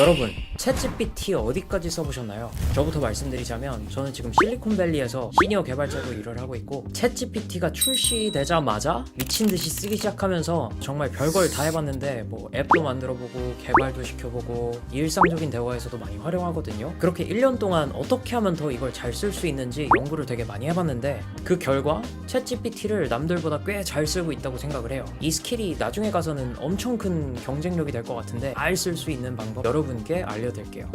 여러분, 챗GPT 어디까지 써보셨나요? 저부터 말씀드리자면 저는 지금 실리콘밸리에서 시니어 개발자로 일을 하고 있고 챗GPT가 출시되자마자 미친듯이 쓰기 시작하면서 정말 별걸 다 해봤는데 뭐 앱도 만들어보고 개발도 시켜보고 일상적인 대화에서도 많이 활용하거든요. 그렇게 1년 동안 어떻게 하면 더 이걸 잘 쓸 수 있는지 연구를 되게 많이 해봤는데 그 결과 챗GPT를 남들보다 꽤 잘 쓰고 있다고 생각을 해요. 이 스킬이 나중에 가서는 엄청 큰 경쟁력이 될 것 같은데 잘 쓸 수 있는 방법 여러분께 알려드릴게요.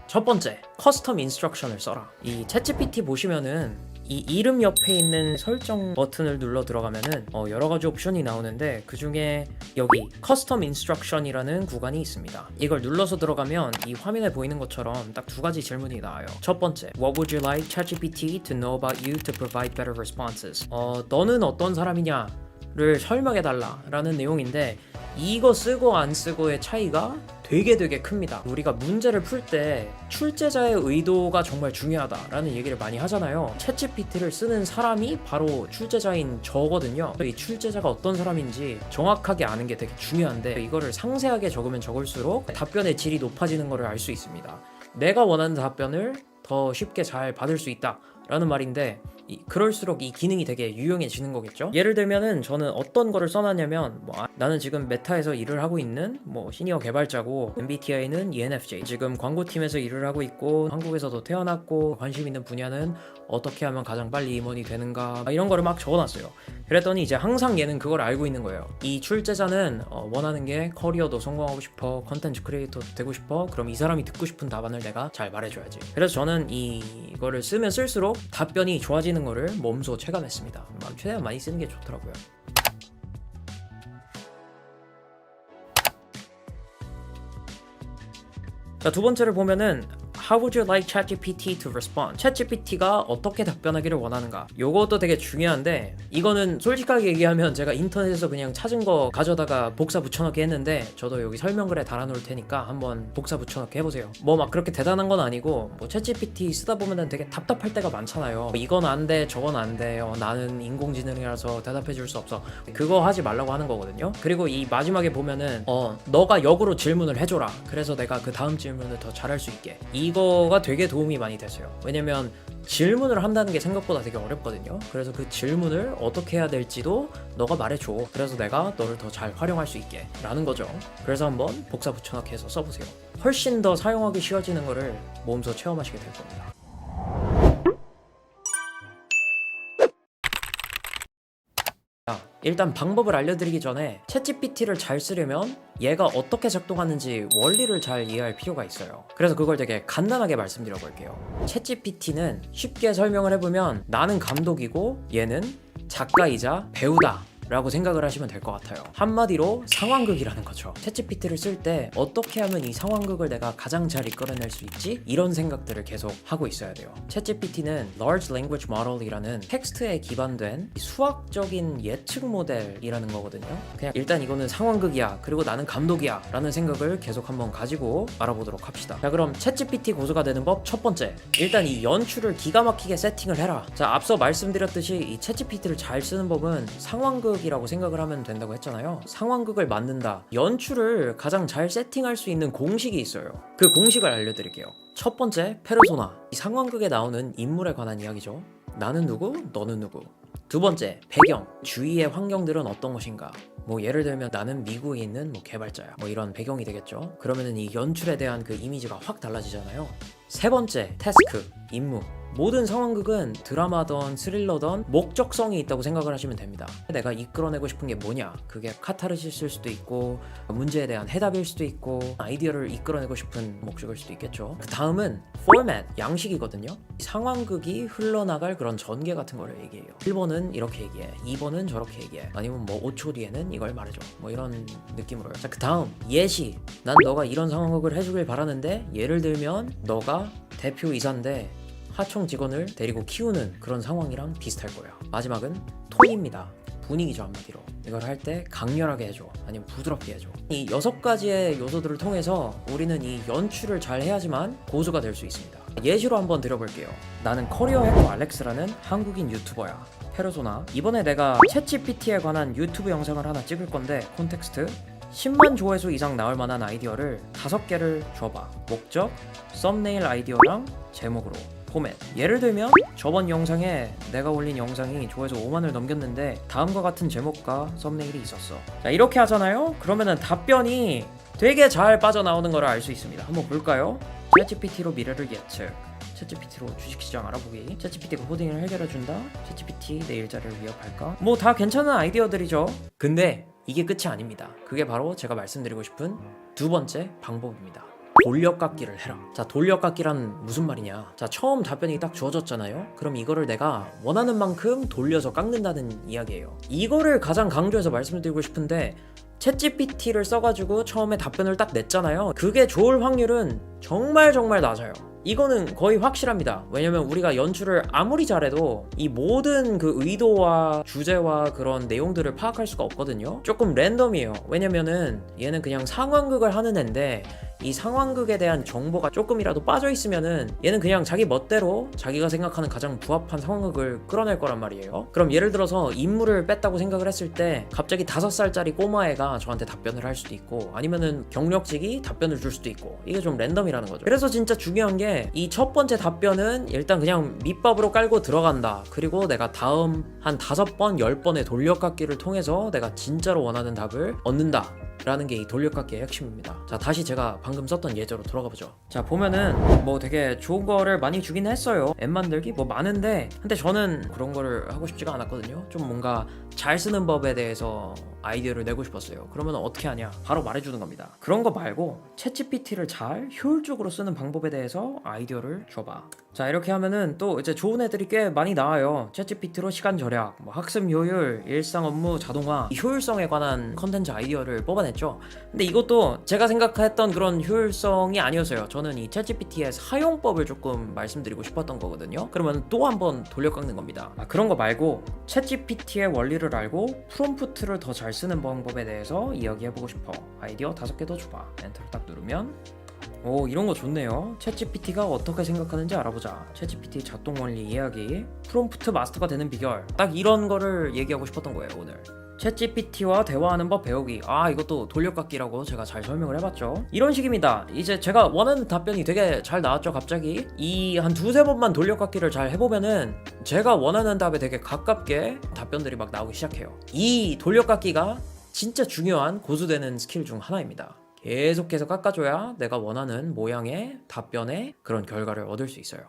첫 번째, 커스텀 인스트럭션을 써라. 이 챗GPT 보시면은 이 이름 옆에 있는 설정 버튼을 눌러 들어가면은 여러 가지 옵션이 나오는데 그 중에 여기 커스텀 인스트럭션이라는 구간이 있습니다. 이걸 눌러서 들어가면 이 화면에 보이는 것처럼 딱 두 가지 질문이 나와요. 첫 번째, What would you like ChatGPT to know about you to provide better responses? 너는 어떤 사람이냐를 설명해달라 라는 내용인데 이거 쓰고 안 쓰고의 차이가 되게 큽니다. 우리가 문제를 풀 때 출제자의 의도가 정말 중요하다라는 얘기를 많이 하잖아요. 챗GPT를 쓰는 사람이 바로 출제자인 저거든요. 이 출제자가 어떤 사람인지 정확하게 아는 게 되게 중요한데 이거를 상세하게 적으면 적을수록 답변의 질이 높아지는 것을 알 수 있습니다. 내가 원하는 답변을 더 쉽게 잘 받을 수 있다 라는 말인데 그럴수록 이 기능이 되게 유용해지는 거겠죠. 예를 들면은 저는 어떤 거를 써놨냐면 나는 지금 메타에서 일을 하고 있는 시니어 개발자고 MBTI는 ENFJ, 지금 광고팀에서 일을 하고 있고 한국에서도 태어났고 관심 있는 분야는 어떻게 하면 가장 빨리 임원이 되는가 이런 거를 막 적어놨어요. 그랬더니 이제 항상 얘는 그걸 알고 있는 거예요. 이 출제자는 원하는 게 커리어도 성공하고 싶어, 컨텐츠 크리에이터 되고 싶어, 그럼 이 사람이 듣고 싶은 답안을 내가 잘 말해줘야지. 그래서 저는 이거를 쓰면 쓸수록 답변이 좋아지는 거를 몸소 체감했습니다. 최대한 많이 쓰는 게 좋더라고요. 자, 두 번째를 보면은 How would you like ChatGPT to respond? 챗GPT가 어떻게 답변하기를 원하는가? 요것도 되게 중요한데 이거는 솔직하게 얘기하면 제가 인터넷에서 그냥 찾은 거 가져다가 복사 붙여넣기 했는데 저도 여기 설명글에 달아놓을 테니까 한번 복사 붙여넣기 해보세요. 막 그렇게 대단한 건 아니고 챗GPT 쓰다 보면은 되게 답답할 때가 많잖아요. 이건 안 돼, 저건 안 돼요. 나는 인공지능이라서 대답해 줄 수 없어. 그거 하지 말라고 하는 거거든요. 그리고 이 마지막에 보면은 너가 역으로 질문을 해줘라. 그래서 내가 그 다음 질문을 더 잘할 수 있게. 이거가 되게 도움이 많이 됐어요. 왜냐면 질문을 한다는 게 생각보다 되게 어렵거든요. 그래서 그 질문을 어떻게 해야 될지도 너가 말해줘. 그래서 내가 너를 더 잘 활용할 수 있게 라는 거죠. 그래서 한번 복사 붙여넣기 해서 써보세요. 훨씬 더 사용하기 쉬워지는 거를 몸소 체험하시게 될 겁니다. 일단 방법을 알려드리기 전에 챗GPT를 잘 쓰려면 얘가 어떻게 작동하는지 원리를 잘 이해할 필요가 있어요. 그래서 그걸 되게 간단하게 말씀드려 볼게요. 챗GPT는 쉽게 설명을 해보면 나는 감독이고 얘는 작가이자 배우다 라고 생각을 하시면 될 것 같아요. 한마디로 상황극이라는 거죠. 챗GPT를 쓸 때 어떻게 하면 이 상황극을 내가 가장 잘 이끌어낼 수 있지? 이런 생각들을 계속 하고 있어야 돼요. 챗GPT는 Large Language Model이라는 텍스트에 기반된 수학적인 예측 모델이라는 거거든요. 그냥 일단 이거는 상황극이야, 그리고 나는 감독이야 라는 생각을 계속 한번 가지고 알아보도록 합시다. 자, 그럼 챗GPT 고수가 되는 법 첫 번째, 일단 이 연출을 기가 막히게 세팅을 해라. 자, 앞서 말씀드렸듯이 이 챗GPT를 잘 쓰는 법은 상황극 이라고 생각을 하면 된다고 했잖아요. 상황극을 만든다. 연출을 가장 잘 세팅할 수 있는 공식이 있어요. 그 공식을 알려드릴게요. 첫 번째, 페르소나. 이 상황극에 나오는 인물에 관한 이야기죠. 나는 누구? 너는 누구? 두 번째, 배경. 주위의 환경들은 어떤 것인가? 예를 들면 나는 미국에 있는 개발자야. 이런 배경이 되겠죠. 그러면은 이 연출에 대한 그 이미지가 확 달라지잖아요. 세 번째, 태스크. 임무. 모든 상황극은 드라마든 스릴러든 목적성이 있다고 생각을 하시면 됩니다. 내가 이끌어내고 싶은 게 뭐냐? 그게 카타르시스일 수도 있고 문제에 대한 해답일 수도 있고 아이디어를 이끌어내고 싶은 목적일 수도 있겠죠. 그 다음은 포맷, 양식이거든요. 상황극이 흘러나갈 그런 전개 같은 거를 얘기해요. 1번은 이렇게 얘기해, 2번은 저렇게 얘기해, 아니면 5초 뒤에는 이걸 말해줘, 이런 느낌으로요. 자, 그 다음 예시. 난 너가 이런 상황극을 해주길 바라는데 예를 들면 너가 대표이사인데 하청 직원을 데리고 키우는 그런 상황이랑 비슷할 거예요. 마지막은 톤입니다. 분위기죠, 한마디로. 이걸 할 때 강렬하게 해줘, 아니면 부드럽게 해줘. 이 6가지의 요소들을 통해서 우리는 이 연출을 잘 해야지만 고수가 될 수 있습니다. 예시로 한번 드려볼게요. 나는 커리어 해커 알렉스라는 한국인 유튜버야. 페르소나. 이번에 내가 챗GPT에 관한 유튜브 영상을 하나 찍을 건데 콘텍스트 10만 조회수 이상 나올 만한 아이디어를 5개를 줘봐. 목적, 썸네일 아이디어랑 제목으로 포맷. 예를 들면 저번 영상에 내가 올린 영상이 조회수 5만을 넘겼는데 다음과 같은 제목과 썸네일이 있었어. 자, 이렇게 하잖아요. 그러면은 답변이 되게 잘 빠져나오는 걸 알 수 있습니다. 한번 볼까요? 챗GPT로 미래를 예측, 챗GPT로 주식시장 알아보기, 챗GPT가 코딩을 해결해준다, 챗GPT 내 일자리를 위협할까? 뭐 다 괜찮은 아이디어들이죠. 근데 이게 끝이 아닙니다. 그게 바로 제가 말씀드리고 싶은 두 번째 방법입니다. 돌려깎기를 해라. 자, 돌려깎기란 무슨 말이냐? 자, 처음 답변이 딱 주어졌잖아요. 그럼 이거를 내가 원하는 만큼 돌려서 깎는다는 이야기예요. 이거를 가장 강조해서 말씀드리고 싶은데, 챗GPT를 써가지고 처음에 답변을 딱 냈잖아요. 그게 좋을 확률은 정말 낮아요. 이거는 거의 확실합니다. 왜냐면 우리가 연출을 아무리 잘해도 이 모든 그 의도와 주제와 그런 내용들을 파악할 수가 없거든요. 조금 랜덤이에요. 왜냐면은 얘는 그냥 상황극을 하는 앤데, 이 상황극에 대한 정보가 조금이라도 빠져 있으면은 얘는 그냥 자기 멋대로 자기가 생각하는 가장 부합한 상황극을 끌어낼 거란 말이에요. 그럼 예를 들어서 인물을 뺐다고 생각을 했을 때 갑자기 5살짜리 꼬마애가 저한테 답변을 할 수도 있고, 아니면은 경력직이 답변을 줄 수도 있고, 이게 좀 랜덤이라는 거죠. 그래서 진짜 중요한 게 이 첫 번째 답변은 일단 그냥 밑밥으로 깔고 들어간다. 그리고 내가 다음 한 5번, 10번의 돌려깎기를 통해서 내가 진짜로 원하는 답을 얻는다 라는 게 이 돌려깎기의 핵심입니다. 자, 다시 제가 방금 썼던 예제로 돌아가 보죠. 자, 보면은 뭐 되게 좋은 거를 많이 주긴 했어요. 앱 만들기 뭐 많은데, 근데 저는 그런 거를 하고 싶지가 않았거든요. 좀 뭔가 잘 쓰는 법에 대해서 아이디어를 내고 싶었어요. 그러면 어떻게 하냐? 바로 말해주는 겁니다. 그런 거 말고 챗GPT를 잘 효율적으로 쓰는 방법에 대해서 아이디어를 줘봐. 자, 이렇게 하면은 또 이제 좋은 애들이 꽤 많이 나와요. 챗GPT로 시간 절약, 뭐 학습 효율, 일상 업무 자동화, 이 효율성에 관한 컨텐츠 아이디어를 뽑아냈죠. 근데 이것도 제가 생각했던 그런 효율성이 아니었어요. 저는 이 챗GPT의 사용법을 조금 말씀드리고 싶었던 거거든요. 그러면 또 한번 돌려깎는 겁니다. 그런 거 말고 챗GPT의 원리를 알고 프롬프트를 더 잘 쓰는 방법에 대해서 이야기해보고 싶어. 아이디어 5개 더 줘봐. 엔터를 딱 누르면, 오, 이런 거 좋네요. 챗GPT가 어떻게 생각하는지 알아보자. 챗GPT 작동 원리 이야기, 프롬프트 마스터가 되는 비결. 딱 이런 거를 얘기하고 싶었던 거예요, 오늘. 챗GPT와 대화하는 법 배우기. 이것도 돌려깎기라고 제가 잘 설명을 해봤죠. 이런 식입니다. 이제 제가 원하는 답변이 되게 잘 나왔죠. 갑자기 이 한 2-3번만 돌려깎기를 잘 해보면은 제가 원하는 답에 되게 가깝게 답변들이 막 나오기 시작해요. 이 돌려깎기가 진짜 중요한 고수되는 스킬 중 하나입니다. 계속해서 깎아줘야 내가 원하는 모양의 답변의 그런 결과를 얻을 수 있어요.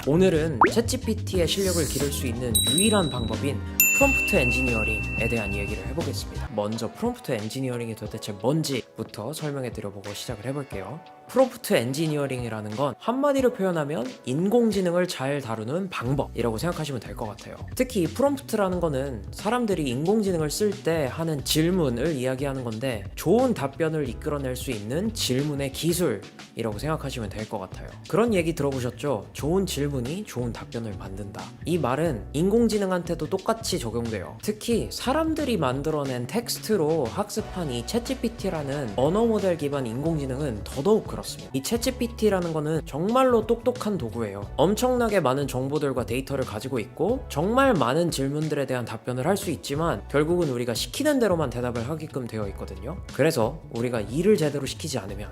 오늘은 챗GPT의 실력을 기를 수 있는 유일한 방법인 프롬프트 엔지니어링에 대한 얘기를 해보겠습니다. 먼저 프롬프트 엔지니어링이 도대체 뭔지부터 설명해 드려보고 시작을 해볼게요. 프롬프트 엔지니어링이라는 건 한마디로 표현하면 인공지능을 잘 다루는 방법이라고 생각하시면 될 것 같아요. 특히 프롬프트라는 거는 사람들이 인공지능을 쓸 때 하는 질문을 이야기하는 건데, 좋은 답변을 이끌어낼 수 있는 질문의 기술이라고 생각하시면 될 것 같아요. 그런 얘기 들어보셨죠? 좋은 질문이 좋은 답변을 만든다. 이 말은 인공지능한테도 똑같이 적용돼요. 특히 사람들이 만들어낸 텍스트로 학습한 이 챗GPT라는 언어 모델 기반 인공지능은 더더욱 그렇습니다. 이 챗GPT라는 거는 정말로 똑똑한 도구예요. 엄청나게 많은 정보들과 데이터를 가지고 있고 정말 많은 질문들에 대한 답변을 할 수 있지만 결국은 우리가 시키는 대로만 대답을 하게끔 되어 있거든요. 그래서 우리가 일을 제대로 시키지 않으면,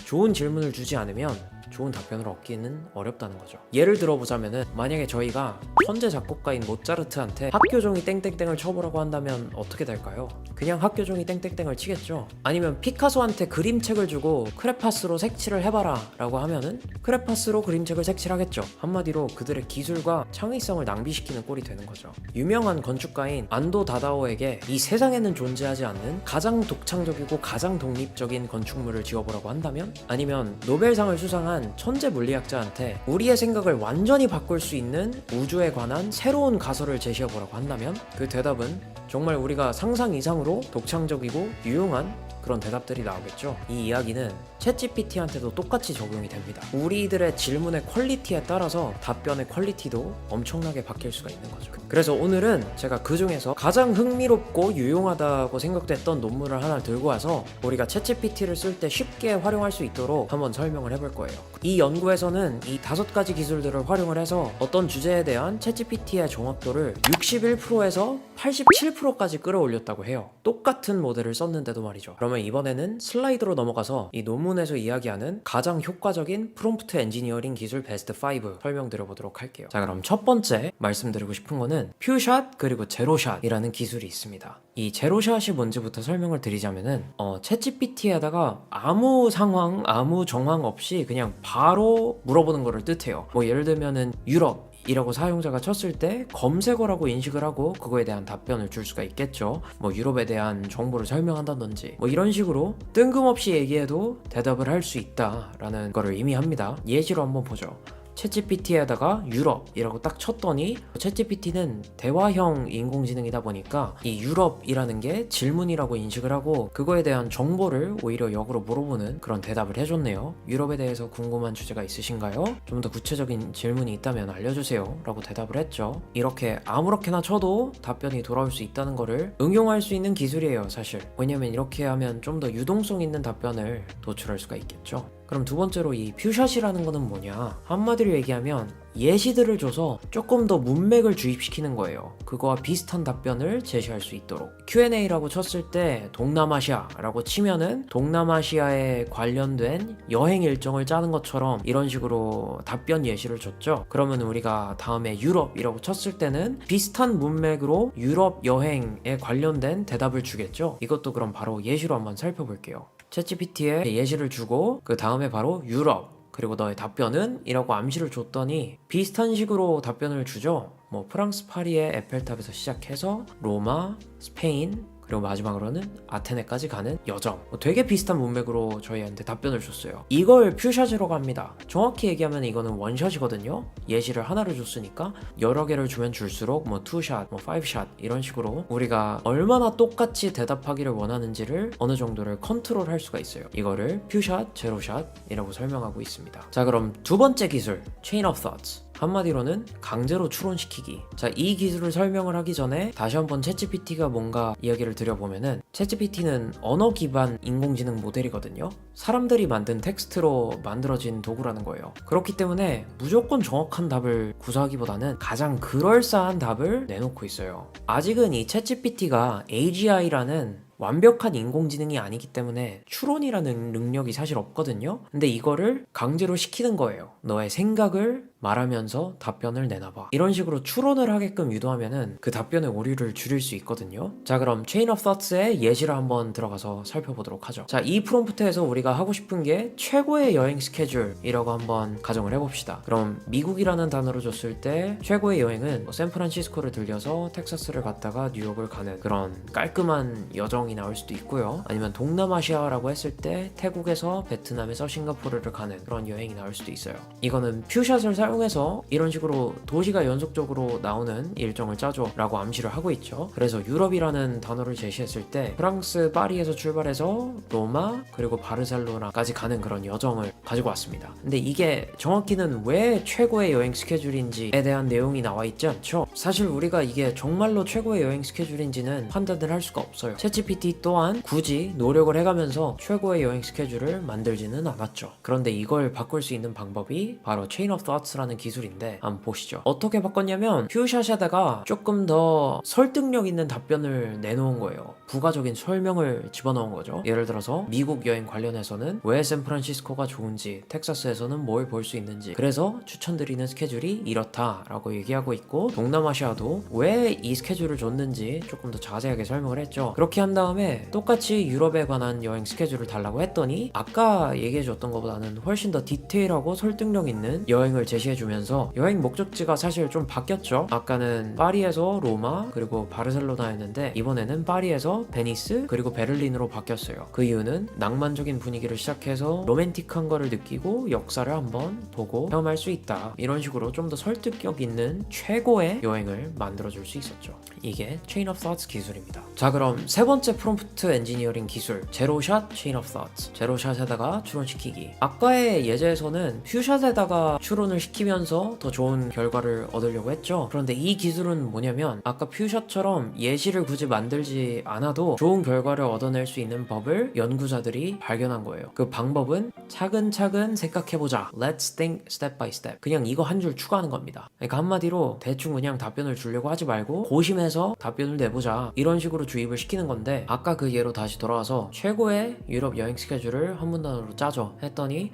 좋은 질문을 주지 않으면 좋은 답변을 얻기는 어렵다는 거죠. 예를 들어보자면은, 만약에 저희가 천재 작곡가인 모차르트한테 학교종이 땡땡땡을 쳐보라고 한다면 어떻게 될까요? 그냥 학교종이 땡땡땡을 치겠죠. 아니면 피카소한테 그림책을 주고 크레파스로 색칠을 해봐라 라고 하면은 크레파스로 그림책을 색칠하겠죠. 한마디로 그들의 기술과 창의성을 낭비시키는 꼴이 되는 거죠. 유명한 건축가인 안도 다다오에게 이 세상에는 존재하지 않는 가장 독창적이고 가장 독립적인 건축물을 지어보라고 한다면, 아니면 노벨상을 수상한 천재 물리학자한테 우리의 생각을 완전히 바꿀 수 있는 우주에 관한 새로운 가설을 제시해보라고 한다면 그 대답은 정말 우리가 상상 이상으로 독창적이고 유용한 그런 대답들이 나오겠죠. 이 이야기는 챗GPT한테도 똑같이 적용이 됩니다. 우리들의 질문의 퀄리티에 따라서 답변의 퀄리티도 엄청나게 바뀔 수가 있는 거죠. 그래서 오늘은 제가 그 중에서 가장 흥미롭고 유용하다고 생각됐던 논문을 하나 들고 와서 우리가 챗GPT를 쓸 때 쉽게 활용할 수 있도록 한번 설명을 해볼 거예요. 이 연구에서는 이 5가지 기술들을 활용을 해서 어떤 주제에 대한 챗GPT의 정확도를 61%에서 87%까지 끌어올렸다고 해요. 똑같은 모델을 썼는데도 말이죠. 그러면 이번에는 슬라이드로 넘어가서 이 논문에서 이야기하는 가장 효과적인 프롬프트 엔지니어링 기술 베스트 5 설명드려보도록 할게요. 자, 그럼 첫 번째 말씀드리고 싶은 거는 퓨샷 그리고 제로샷이라는 기술이 있습니다. 이 제로샷이 뭔지부터 설명을 드리자면은 챗GPT에다가 아무 상황, 아무 정황 없이 그냥 바로 물어보는 거를 뜻해요. 뭐 예를 들면은 유럽 이라고 사용자가 쳤을 때 검색어라고 인식을 하고 그거에 대한 답변을 줄 수가 있겠죠. 뭐 유럽에 대한 정보를 설명한다든지 뭐 이런 식으로 뜬금없이 얘기해도 대답을 할 수 있다라는 거를 의미합니다. 예시로 한번 보죠. 챗GPT에다가 유럽이라고 딱 쳤더니 챗GPT는 대화형 인공지능이다 보니까 이 유럽이라는 게 질문이라고 인식을 하고 그거에 대한 정보를 오히려 역으로 물어보는 그런 대답을 해줬네요. 유럽에 대해서 궁금한 주제가 있으신가요? 좀 더 구체적인 질문이 있다면 알려주세요 라고 대답을 했죠. 이렇게 아무렇게나 쳐도 답변이 돌아올 수 있다는 거를 응용할 수 있는 기술이에요, 사실. 왜냐면 이렇게 하면 좀 더 유동성 있는 답변을 도출할 수가 있겠죠. 그럼 두 번째로 이 퓨샷이라는 거는 뭐냐? 한마디로 얘기하면 예시들을 줘서 조금 더 문맥을 주입시키는 거예요. 그거와 비슷한 답변을 제시할 수 있도록. Q&A라고 쳤을 때 동남아시아라고 치면은 동남아시아에 관련된 여행 일정을 짜는 것처럼 이런 식으로 답변 예시를 줬죠. 그러면 우리가 다음에 유럽이라고 쳤을 때는 비슷한 문맥으로 유럽 여행에 관련된 대답을 주겠죠. 이것도 그럼 바로 예시로 한번 살펴볼게요. 챗GPT에 예시를 주고 그 다음에 바로 유럽 그리고 너의 답변은? 이라고 암시를 줬더니 비슷한 식으로 답변을 주죠. 뭐 프랑스 파리의 에펠탑에서 시작해서 로마, 스페인 그리고 마지막으로는 아테네까지 가는 여정. 되게 비슷한 문맥으로 저희한테 답변을 줬어요. 이걸 퓨샷이라고 합니다. 정확히 얘기하면 이거는 원샷이거든요. 예시를 하나를 줬으니까 여러 개를 주면 줄수록 뭐 투샷, 뭐 파이브샷 이런 식으로 우리가 얼마나 똑같이 대답하기를 원하는지를 어느 정도를 컨트롤할 수가 있어요. 이거를 퓨샷, 제로샷이라고 설명하고 있습니다. 자, 그럼 두 번째 기술, Chain of Thoughts. 한마디로는 강제로 추론시키기. 자, 이 기술을 설명을 하기 전에 다시 한번 챗GPT가 뭔가 이야기를 드려보면은 챗GPT는 언어 기반 인공지능 모델이거든요. 사람들이 만든 텍스트로 만들어진 도구라는 거예요. 그렇기 때문에 무조건 정확한 답을 구사하기보다는 가장 그럴싸한 답을 내놓고 있어요. 아직은 이 챗GPT가 AGI라는 완벽한 인공지능이 아니기 때문에 추론이라는 능력이 사실 없거든요. 근데 이거를 강제로 시키는 거예요. 너의 생각을 말하면서 답변을 내놔봐. 이런 식으로 추론을 하게끔 유도하면은 그 답변의 오류를 줄일 수 있거든요. 자, 그럼 Chain of Thoughts의 예시를 한번 들어가서 살펴보도록 하죠. 자, 이 프롬프트에서 우리가 하고 싶은 게 최고의 여행 스케줄이라고 한번 가정을 해봅시다. 그럼 미국이라는 단어로 줬을 때 최고의 여행은 뭐 샌프란시스코를 들려서 텍사스를 갔다가 뉴욕을 가는 그런 깔끔한 여정이 나올 수도 있고요. 아니면 동남아시아라고 했을 때 태국에서 베트남에서 싱가포르를 가는 그런 여행이 나올 수도 있어요. 이거는 퓨샷을 사용해서 이런 식으로 도시가 연속적으로 나오는 일정을 짜줘 라고 암시를 하고 있죠. 그래서 유럽이라는 단어를 제시했을 때 프랑스 파리에서 출발해서 로마 그리고 바르셀로나까지 가는 그런 여정을 가지고 왔습니다. 근데 이게 정확히는 왜 최고의 여행 스케줄인지에 대한 내용이 나와 있지 않죠. 사실 우리가 이게 정말로 최고의 여행 스케줄인지는 판단을 할 수가 없어요. 챗GPT 또한 굳이 노력을 해가면서 최고의 여행 스케줄을 만들지는 않았죠. 그런데 이걸 바꿀 수 있는 방법이 바로 Chain of Thoughts라는 기술인데 한번 보시죠. 어떻게 바꿨냐면 퓨샷에다가 조금 더 설득력 있는 답변을 내놓은 거예요. 부가적인 설명을 집어넣은 거죠. 예를 들어서 미국 여행 관련해서는 왜 샌프란시스코가 좋은지, 텍사스에서는 뭘 볼 수 있는지, 그래서 추천드리는 스케줄이 이렇다라고 얘기하고 있고, 동남아시아도 왜 이 스케줄을 줬는지 조금 더 자세하게 설명을 했죠. 그렇게 한 다음에 똑같이 유럽에 관한 여행 스케줄을 달라고 했더니 아까 얘기해줬던 것보다는 훨씬 더 디테일하고 설득력 있는 여행을 제시해 제시해주면서 여행 목적지가 사실 좀 바뀌었죠. 아까는 파리에서 로마 그리고 바르셀로나였는데 이번에는 파리에서 베니스 그리고 베를린으로 바뀌었어요. 그 이유는 낭만적인 분위기를 시작해서 로맨틱한 거를 느끼고 역사를 한번 보고 체험할 수 있다, 이런 식으로 좀 더 설득력 있는 최고의 여행을 만들어줄 수 있었죠. 이게 Chain of Thoughts 기술입니다. 자, 그럼 세 번째 프롬프트 엔지니어링 기술, 제로샷 Chain of Thoughts. 제로샷에다가 추론시키기. 아까의 예제에서는 퓨샷에다가 추론을 시키면서 더 좋은 결과를 얻으려고 했죠. 그런데 이 기술은 뭐냐면 아까 퓨샷처럼 예시를 굳이 만들지 않아도 좋은 결과를 얻어낼 수 있는 법을 연구자들이 발견한 거예요. 그 방법은 차근차근 생각해보자. Let's think step by step. 그냥 이거 한 줄 추가하는 겁니다. 그러니까 한마디로 대충 그냥 답변을 주려고 하지 말고 고심해서 답변을 내보자, 이런 식으로 주입을 시키는 건데, 아까 그 예로 다시 돌아와서 최고의 유럽 여행 스케줄을 한 문단으로 짜줘 했더니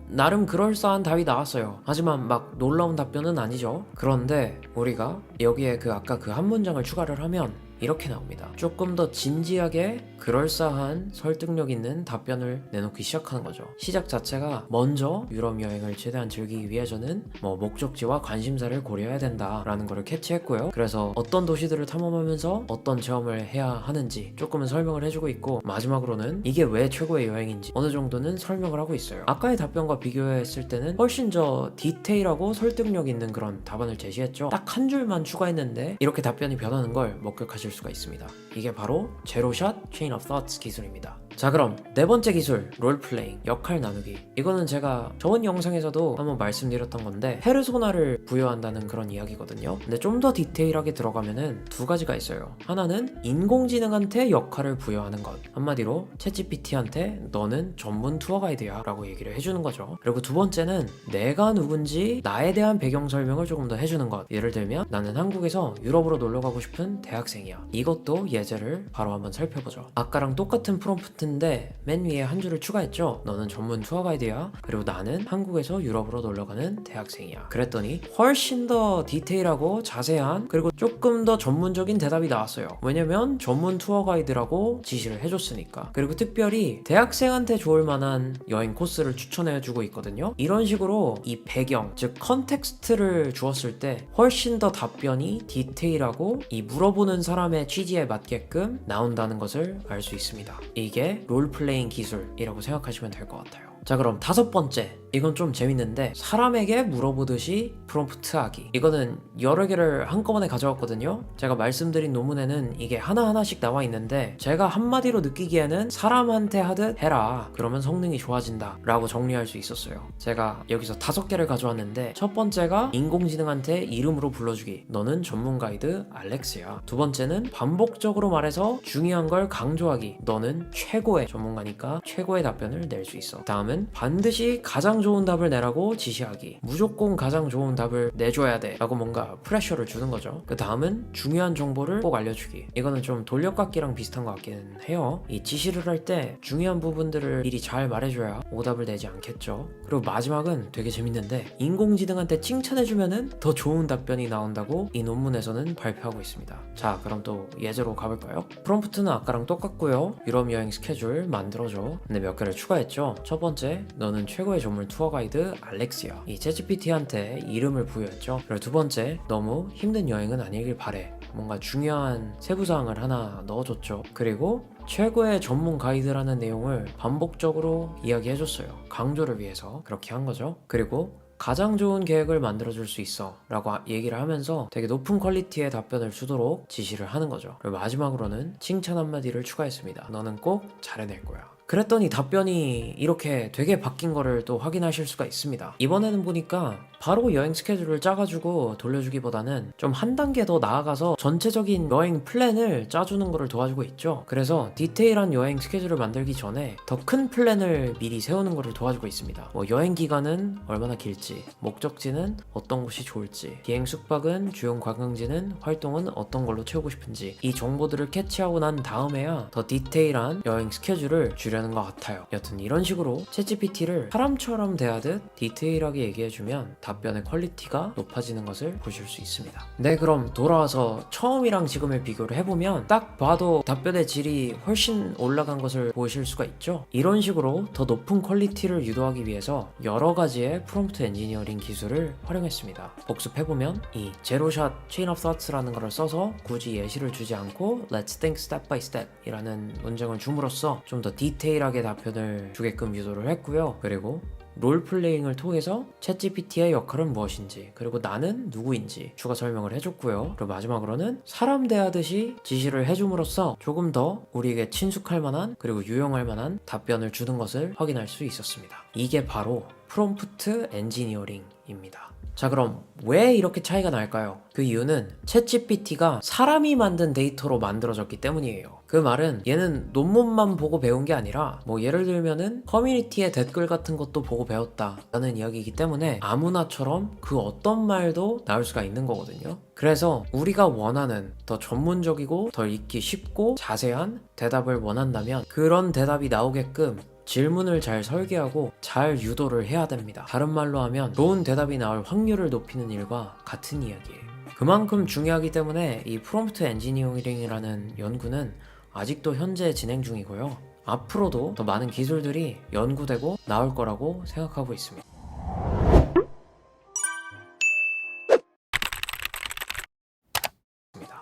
나름 그럴싸한 답이 나왔어요. 하지만 막 놀라운 답변은 아니죠. 그런데 우리가 여기에 아까 그 한 문장을 추가를 하면 이렇게 나옵니다. 조금 더 진지하게 그럴싸한 설득력 있는 답변을 내놓기 시작하는 거죠. 시작 자체가 먼저 유럽 여행을 최대한 즐기기 위해서는 목적지와 관심사를 고려해야 된다라는 거를 캐치했고요. 그래서 어떤 도시들을 탐험하면서 어떤 체험을 해야 하는지 조금은 설명을 해주고 있고, 마지막으로는 이게 왜 최고의 여행인지 어느 정도는 설명을 하고 있어요. 아까의 답변과 비교했을 때는 훨씬 더 디테일하고 설득력 있는 그런 답안을 제시했죠. 딱 한 줄만 추가했는데 이렇게 답변이 변하는 걸 목격하실 수가 있습니다. 이게 바로 제로샷 체인 of thoughts 기술입니다. 자, 그럼 네 번째 기술, 롤플레잉, 역할 나누기. 이거는 제가 저번 영상에서도 한번 말씀드렸던 건데 페르소나를 부여한다는 그런 이야기거든요. 근데 좀 더 디테일하게 들어가면은 두 가지가 있어요. 하나는 인공지능한테 역할을 부여하는 것. 한마디로 챗GPT한테 너는 전문 투어 가이드야 라고 얘기를 해주는 거죠. 그리고 두 번째는 내가 누군지 나에 대한 배경 설명을 조금 더 해주는 것. 예를 들면 나는 한국에서 유럽으로 놀러 가고 싶은 대학생이야. 이것도 예제를 바로 한번 살펴보죠. 아까랑 똑같은 프롬프트인데 맨 위에 한 줄을 추가했죠. 너는 전문 투어 가이드야. 그리고 나는 한국에서 유럽으로 놀러 가는 대학생이야. 그랬더니 훨씬 더 디테일하고 자세한, 그리고 조금 더 전문적인 대답이 나왔어요. 왜냐면 전문 투어 가이드라고 지시를 해줬으니까. 그리고 특별히 대학생한테 좋을 만한 여행 코스를 추천해주고 있거든요. 이런 식으로 이 배경, 즉 컨텍스트를 주었을 때 훨씬 더 답변이 디테일하고 이 물어보는 사람의 취지에 맞게끔 나온다는 것을 알 수 있습니다. 이게 롤플레잉 기술이라고 생각하시면 될 것 같아요. 자, 그럼 다섯 번째, 이건 좀 재밌는데 사람에게 물어보듯이 프롬프트하기. 이거는 여러 개를 한꺼번에 가져왔거든요. 제가 말씀드린 논문에는 이게 하나하나씩 나와 있는데 제가 한마디로 느끼기에는 사람한테 하듯 해라, 그러면 성능이 좋아진다 라고 정리할 수 있었어요. 제가 여기서 5개를 가져왔는데 첫 번째가 인공지능한테 이름으로 불러주기. 너는 전문 가이드 알렉스야. 두 번째는 반복적으로 말해서 중요한 걸 강조하기. 너는 최고의 전문가니까 최고의 답변을 낼 수 있어. 다음은 반드시 가장 좋은 답을 내라고 지시하기. 무조건 가장 좋은 답을 내줘야 돼 라고 뭔가 프레셔를 주는 거죠. 그 다음은 중요한 정보를 꼭 알려주기. 이거는 좀 돌려깎기랑 비슷한 것 같기는 해요. 이 지시를 할 때 중요한 부분들을 미리 잘 말해줘야 오답을 내지 않겠죠. 그리고 마지막은 되게 재밌는데 인공지능한테 칭찬해주면은 더 좋은 답변이 나온다고 이 논문에서는 발표하고 있습니다. 자, 그럼 또 예제로 가볼까요? 프롬프트는 아까랑 똑같고요. 유럽 여행 스케줄 만들어줘. 근데 몇 개를 추가했죠. 첫 번째, 너는 최고의 전문 투어 가이드 알렉스야. 이 챗GPT한테 이름을 부여했죠. 그리고 두 번째, 너무 힘든 여행은 아니길 바래. 뭔가 중요한 세부사항을 하나 넣어줬죠. 그리고 최고의 전문 가이드라는 내용을 반복적으로 이야기해줬어요. 강조를 위해서 그렇게 한 거죠. 그리고 가장 좋은 계획을 만들어줄 수 있어 라고 얘기를 하면서 되게 높은 퀄리티의 답변을 주도록 지시를 하는 거죠. 그리고 마지막으로는 칭찬 한마디를 추가했습니다. 너는 꼭 잘해낼 거야. 그랬더니 답변이 이렇게 되게 바뀐 거를 또 확인하실 수가 있습니다. 이번에는 보니까 바로 여행 스케줄을 짜가지고 돌려주기보다는 좀 한 단계 더 나아가서 전체적인 여행 플랜을 짜주는 거를 도와주고 있죠. 그래서 디테일한 여행 스케줄을 만들기 전에 더 큰 플랜을 미리 세우는 거를 도와주고 있습니다. 여행 기간은 얼마나 길지, 목적지는 어떤 곳이 좋을지, 비행 숙박은, 주요 관광지는, 활동은 어떤 걸로 채우고 싶은지, 이 정보들을 캐치하고 난 다음에야 더 디테일한 여행 스케줄을 주려는 것 같아요. 여튼 이런 식으로 챗GPT를 사람처럼 대하듯 디테일하게 얘기해주면 답 답변의 퀄리티가 높아지는 것을 보실 수 있습니다. 네, 그럼 돌아와서 처음이랑 지금을 비교를 해보면 딱 봐도 답변의 질이 훨씬 올라간 것을 보실 수가 있죠. 이런 식으로 더 높은 퀄리티를 유도하기 위해서 여러 가지의 프롬프트 엔지니어링 기술을 활용했습니다. 복습해보면 이 제로샷 체인 오브 thoughts라는 것을 써서 굳이 예시를 주지 않고 Let's think step by step 이라는 문장을 줌으로써 좀 더 디테일하게 답변을 주게끔 유도를 했고요. 그리고 롤플레잉을 통해서 챗GPT의 역할은 무엇인지, 그리고 나는 누구인지 추가 설명을 해줬고요. 그리고 마지막으로는 사람 대하듯이 지시를 해줌으로써 조금 더 우리에게 친숙할 만한 그리고 유용할 만한 답변을 주는 것을 확인할 수 있었습니다. 이게 바로 프롬프트 엔지니어링입니다. 자, 그럼 왜 이렇게 차이가 날까요? 그 이유는 챗GPT가 사람이 만든 데이터로 만들어졌기 때문이에요. 그 말은 얘는 논문만 보고 배운 게 아니라 뭐 예를 들면은 커뮤니티의 댓글 같은 것도 보고 배웠다 라는 이야기이기 때문에 아무나처럼 그 어떤 말도 나올 수가 있는 거거든요. 그래서 우리가 원하는 더 전문적이고 더 읽기 쉽고 자세한 대답을 원한다면 그런 대답이 나오게끔 질문을 잘 설계하고 잘 유도를 해야 됩니다. 다른 말로 하면 좋은 대답이 나올 확률을 높이는 일과 같은 이야기예요. 그만큼 중요하기 때문에 이 프롬프트 엔지니어링이라는 연구는 아직도 현재 진행 중이고요. 앞으로도 더 많은 기술들이 연구되고 나올 거라고 생각하고 있습니다.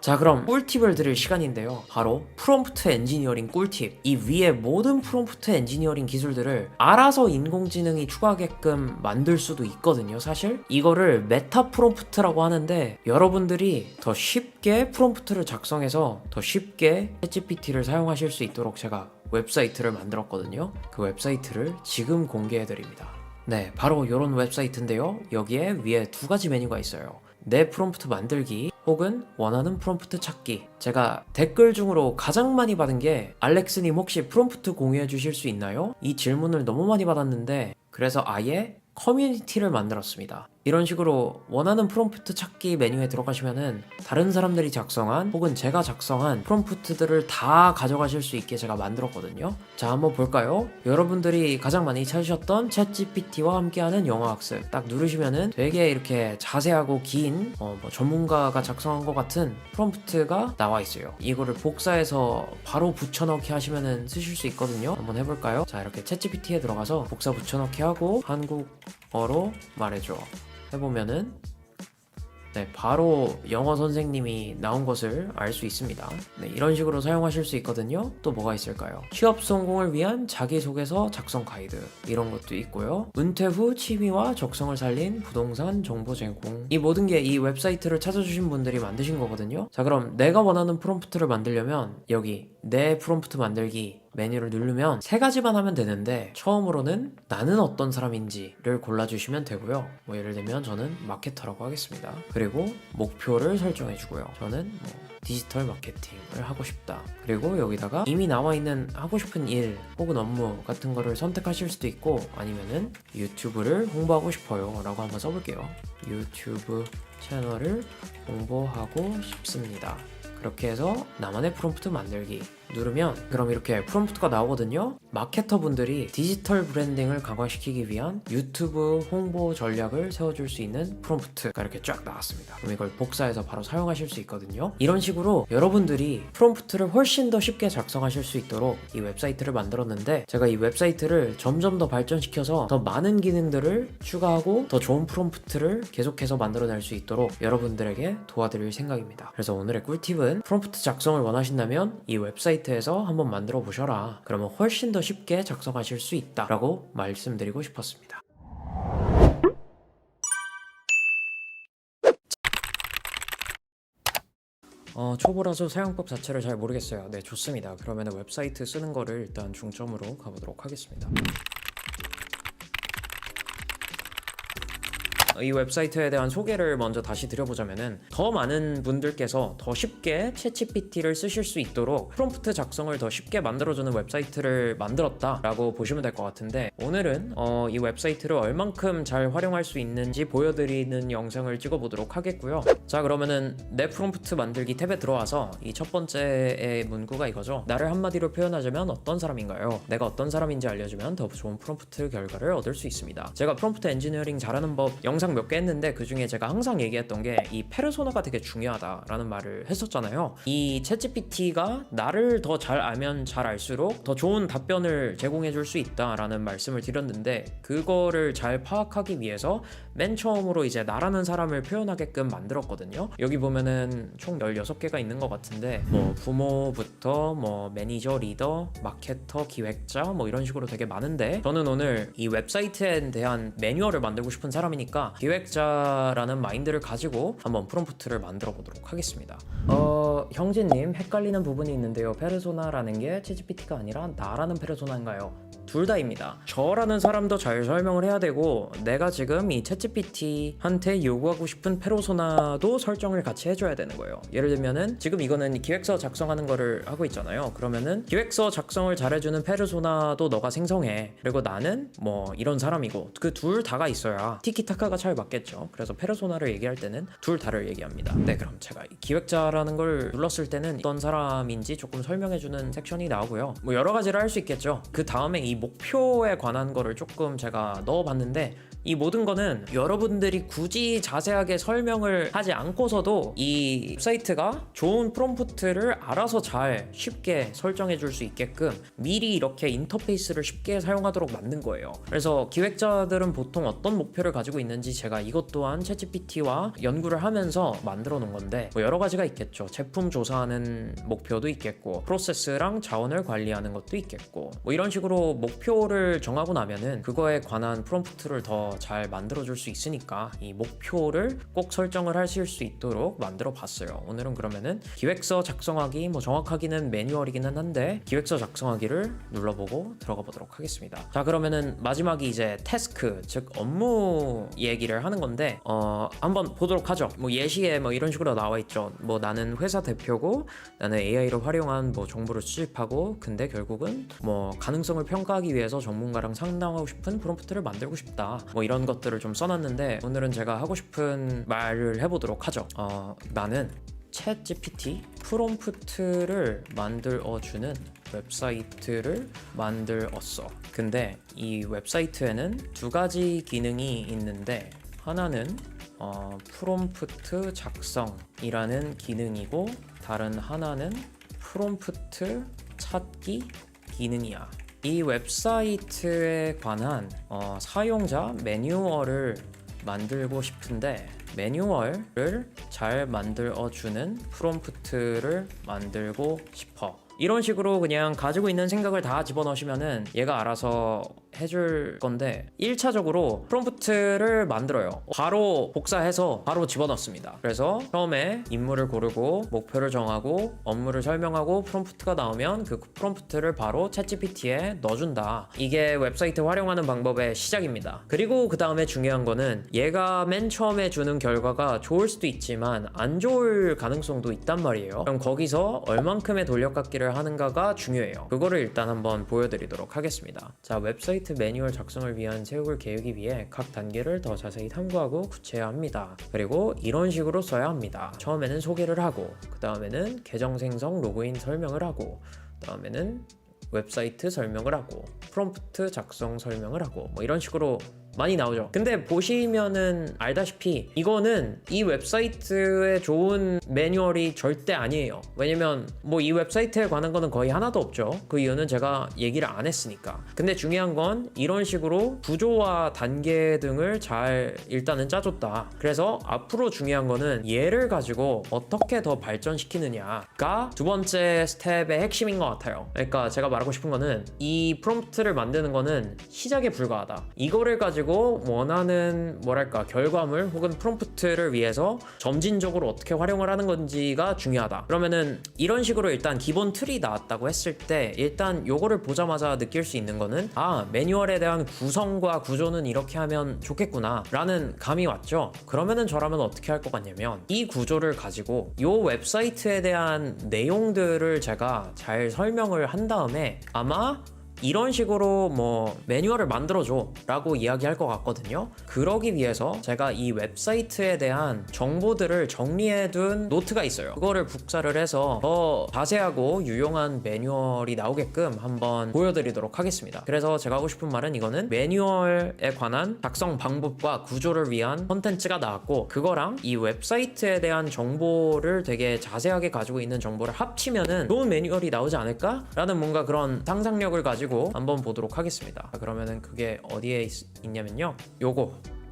자, 그럼 꿀팁을 드릴 시간인데요. 바로 프롬프트 엔지니어링 꿀팁. 이 위에 모든 프롬프트 엔지니어링 기술들을 알아서 인공지능이 추가하게끔 만들 수도 있거든요. 사실 이거를 메타 프롬프트라고 하는데 여러분들이 더 쉽게 프롬프트를 작성해서 더 쉽게 챗GPT를 사용하실 수 있도록 제가 웹사이트를 만들었거든요. 그 웹사이트를 지금 공개해드립니다. 네, 바로 이런 웹사이트인데요. 여기에 위에 두 가지 메뉴가 있어요. 내 프롬프트 만들기 혹은 원하는 프롬프트 찾기. 제가 댓글 중으로 가장 많이 받은 게 알렉스님 혹시 프롬프트 공유해 주실 수 있나요? 이 질문을 너무 많이 받았는데 그래서 아예 커뮤니티를 만들었습니다. 이런 식으로 원하는 프롬프트 찾기 메뉴에 들어가시면은 다른 사람들이 작성한 혹은 제가 작성한 프롬프트들을 다 가져가실 수 있게 제가 만들었거든요. 자, 한번 볼까요? 여러분들이 가장 많이 찾으셨던 챗GPT와 함께하는 영어학습 딱 누르시면은 되게 이렇게 자세하고 긴 뭐 전문가가 작성한 것 같은 프롬프트가 나와 있어요. 이거를 복사해서 바로 붙여넣기 하시면은 쓰실 수 있거든요. 한번 해볼까요? 자, 이렇게 챗GPT에 들어가서 복사 붙여넣기 하고 한국어로 말해줘 해보면은 네, 바로 영어 선생님이 나온 것을 알 수 있습니다. 네, 이런 식으로 사용하실 수 있거든요. 또 뭐가 있을까요? 취업 성공을 위한 자기소개서 작성 가이드 이런 것도 있고요. 은퇴 후 취미와 적성을 살린 부동산 정보 제공. 이 모든 게 이 웹사이트를 찾아주신 분들이 만드신 거거든요. 자, 그럼 내가 원하는 프롬프트를 만들려면 여기 내 프롬프트 만들기 메뉴를 누르면 세 가지만 하면 되는데 처음으로는 나는 어떤 사람인지를 골라주시면 되고요. 뭐 예를 들면 저는 마케터라고 하겠습니다. 그리고 목표를 설정해주고요. 저는 뭐 디지털 마케팅을 하고 싶다. 그리고 여기다가 이미 나와 있는 하고 싶은 일 혹은 업무 같은 거를 선택하실 수도 있고 아니면은 유튜브를 홍보하고 싶어요 라고 한번 써볼게요. 유튜브 채널을 홍보하고 싶습니다. 그렇게 해서 나만의 프롬프트 만들기 누르면 그럼 이렇게 프롬프트가 나오거든요. 마케터 분들이 디지털 브랜딩을 강화시키기 위한 유튜브 홍보 전략을 세워줄 수 있는 프롬프트가 이렇게 쫙 나왔습니다. 그럼 이걸 복사해서 바로 사용하실 수 있거든요. 이런 식으로 여러분들이 프롬프트를 훨씬 더 쉽게 작성하실 수 있도록 이 웹사이트를 만들었는데 제가 이 웹사이트를 점점 더 발전시켜서 더 많은 기능들을 추가하고 더 좋은 프롬프트를 계속해서 만들어낼 수 있도록 여러분들에게 도와드릴 생각입니다. 그래서 오늘의 꿀팁은 프롬프트 작성을 원하신다면 이 웹사이트에서 한번 만들어 보셔라. 그러면 훨씬 더 쉽게 작성하실 수 있다라고 말씀드리고 싶었습니다. 초보라서 사용법 자체를 잘 모르겠어요. 네, 좋습니다. 그러면 웹사이트 쓰는 거를 일단 중점으로 가보도록 하겠습니다. 이 웹사이트에 대한 소개를 먼저 다시 드려보자면은 더 많은 분들께서 더 쉽게 챗GPT를 쓰실 수 있도록 프롬프트 작성을 더 쉽게 만들어주는 웹사이트를 만들었다라고 보시면 될 것 같은데 오늘은 이 웹사이트를 얼만큼 잘 활용할 수 있는지 보여드리는 영상을 찍어보도록 하겠고요. 자, 그러면은 내 프롬프트 만들기 탭에 들어와서 이 첫 번째의 문구가 이거죠. 나를 한마디로 표현하자면 어떤 사람인가요? 내가 어떤 사람인지 알려주면 더 좋은 프롬프트 결과를 얻을 수 있습니다. 제가 프롬프트 엔지니어링 잘하는 법 영상 영상 몇 개 했는데 그 중에 제가 항상 얘기했던 게 이 페르소나가 되게 중요하다라는 말을 했었잖아요. 이 챗GPT가 나를 더 잘 알면 잘 알수록 더 좋은 답변을 제공해 줄 수 있다라는 말씀을 드렸는데, 그거를 잘 파악하기 위해서 맨 처음으로 이제 나라는 사람을 표현하게끔 만들었거든요. 여기 보면은 총 16개가 있는 것 같은데, 뭐 부모부터 뭐 매니저, 리더, 마케터, 기획자 뭐 이런 식으로 되게 많은데, 저는 오늘 이 웹사이트에 대한 매뉴얼을 만들고 싶은 사람이니까 기획자라는 마인드를 가지고 한번 프롬프트를 만들어 보도록 하겠습니다. 형진님, 헷갈리는 부분이 있는데요. 페르소나라는 게 챗GPT가 아니라 나라는 페르소나인가요? 둘 다입니다. 저라는 사람도 잘 설명을 해야 되고, 내가 지금 이 챗GPT한테 요구하고 싶은 페르소나도 설정을 같이 해줘야 되는 거예요. 예를 들면은 지금 이거는 기획서 작성하는 거를 하고 있잖아요. 그러면은 기획서 작성을 잘해주는 페르소나도 너가 생성해. 그리고 나는 뭐 이런 사람이고, 그 둘 다가 있어야 티키타카가 잘 맞겠죠. 그래서 페르소나를 얘기할 때는 둘 다를 얘기합니다. 네, 그럼 제가 기획자라는 걸 눌렀을 때는 어떤 사람인지 조금 설명해주는 섹션이 나오고요. 뭐 여러 가지를 할 수 있겠죠. 그 다음에 이 목표에 관한 거를 조금 제가 넣어봤는데, 이 모든 거는 여러분들이 굳이 자세하게 설명을 하지 않고서도 이 사이트가 좋은 프롬프트를 알아서 잘 쉽게 설정해 줄 수 있게끔 미리 이렇게 인터페이스를 쉽게 사용하도록 만든 거예요. 그래서 기획자들은 보통 어떤 목표를 가지고 있는지 제가 이것 또한 챗GPT와 연구를 하면서 만들어 놓은 건데, 뭐 여러 가지가 있겠죠. 제품 조사하는 목표도 있겠고, 프로세스랑 자원을 관리하는 것도 있겠고, 뭐 이런 식으로 목표를 정하고 나면은 그거에 관한 프롬프트를 더 잘 만들어줄 수 있으니까 이 목표를 꼭 설정을 하실 수 있도록 만들어 봤어요. 오늘은 그러면은 기획서 작성하기, 뭐 정확하기는 매뉴얼이기는 한데 기획서 작성하기를 눌러보고 들어가 보도록 하겠습니다. 자, 그러면은 마지막이 이제 태스크, 즉 업무 얘기를 하는 건데, 한번 보도록 하죠. 뭐 예시에 뭐 이런 식으로 나와 있죠. 뭐 나는 회사 대표고, 나는 AI를 활용한 뭐 정보를 수집하고, 근데 결국은 뭐 가능성을 평가하기 위해서 전문가랑 상담하고 싶은 프롬프트를 만들고 싶다. 뭐 이런 것들을 좀 써놨는데, 오늘은 제가 하고 싶은 말을 해보도록 하죠. 나는 챗GPT 프롬프트를 만들어주는 웹사이트를 만들었어. 근데 이 웹사이트에는 두 가지 기능이 있는데, 하나는 프롬프트 작성이라는 기능이고, 다른 하나는 프롬프트 찾기 기능이야. 이 웹사이트에 관한 사용자 매뉴얼을 만들고 싶은데, 매뉴얼을 잘 만들어주는 프롬프트를 만들고 싶어. 이런 식으로 그냥 가지고 있는 생각을 다 집어넣으시면은 얘가 알아서 해줄 건데, 1차적으로 프롬프트를 만들어요. 바로 복사해서 바로 집어넣습니다. 그래서 처음에 인물을 고르고 목표를 정하고 업무를 설명하고 프롬프트가 나오면 그 프롬프트를 바로 챗GPT에 넣어준다. 이게 웹사이트 활용하는 방법의 시작입니다. 그리고 그 다음에 중요한 거는 얘가 맨 처음에 주는 결과가 좋을 수도 있지만 안 좋을 가능성도 있단 말이에요. 그럼 거기서 얼만큼의 돌려깎기를 하는가가 중요해요. 그거를 일단 한번 보여드리도록 하겠습니다. 자, 웹사이트 매뉴얼 작성을 위한 세울 계획에 비해 각 단계를 더 자세히 탐구하고 구체해야 합니다. 그리고 이런 식으로 써야 합니다. 처음에는 소개를 하고, 그 다음에는 계정 생성, 로그인 설명을 하고, 그 다음에는 웹사이트 설명을 하고, 프롬프트 작성 설명을 하고, 뭐 이런 식으로 많이 나오죠. 근데 보시면은 알다시피 이거는 이 웹사이트에 좋은 매뉴얼이 절대 아니에요. 왜냐면 뭐 이 웹사이트에 관한 거는 거의 하나도 없죠. 그 이유는 제가 얘기를 안 했으니까. 근데 중요한 건 이런 식으로 구조와 단계 등을 잘 일단은 짜줬다. 그래서 앞으로 중요한 거는 얘를 가지고 어떻게 더 발전시키느냐가 두 번째 스텝의 핵심인 것 같아요. 그러니까 제가 말하고 싶은 거는 이 프롬프트를 만드는 거는 시작에 불과하다. 이거를 가지고 원하는 뭐랄까 결과물 혹은 프롬프트를 위해서 점진적으로 어떻게 활용을 하는 건지가 중요하다. 그러면은 이런 식으로 일단 기본 틀이 나왔다고 했을 때, 일단 요거를 보자마자 느낄 수 있는 거는 매뉴얼에 대한 구성과 구조는 이렇게 하면 좋겠구나 라는 감이 왔죠. 그러면은 저라면 어떻게 할 것 같냐면, 이 구조를 가지고 요 웹사이트에 대한 내용들을 제가 잘 설명을 한 다음에 아마 이런 식으로 뭐 매뉴얼을 만들어줘 라고 이야기할 것 같거든요. 그러기 위해서 제가 이 웹사이트에 대한 정보들을 정리해둔 노트가 있어요. 그거를 복사를 해서 더 자세하고 유용한 매뉴얼이 나오게끔 한번 보여드리도록 하겠습니다. 그래서 제가 하고 싶은 말은 이거는 매뉴얼에 관한 작성 방법과 구조를 위한 컨텐츠가 나왔고, 그거랑 이 웹사이트에 대한 정보를 되게 자세하게 가지고 있는 정보를 합치면은 좋은 매뉴얼이 나오지 않을까? 라는 뭔가 그런 상상력을 가지고 한번 보도록 하겠습니다. 그러면은 그게 어디에 있냐면요,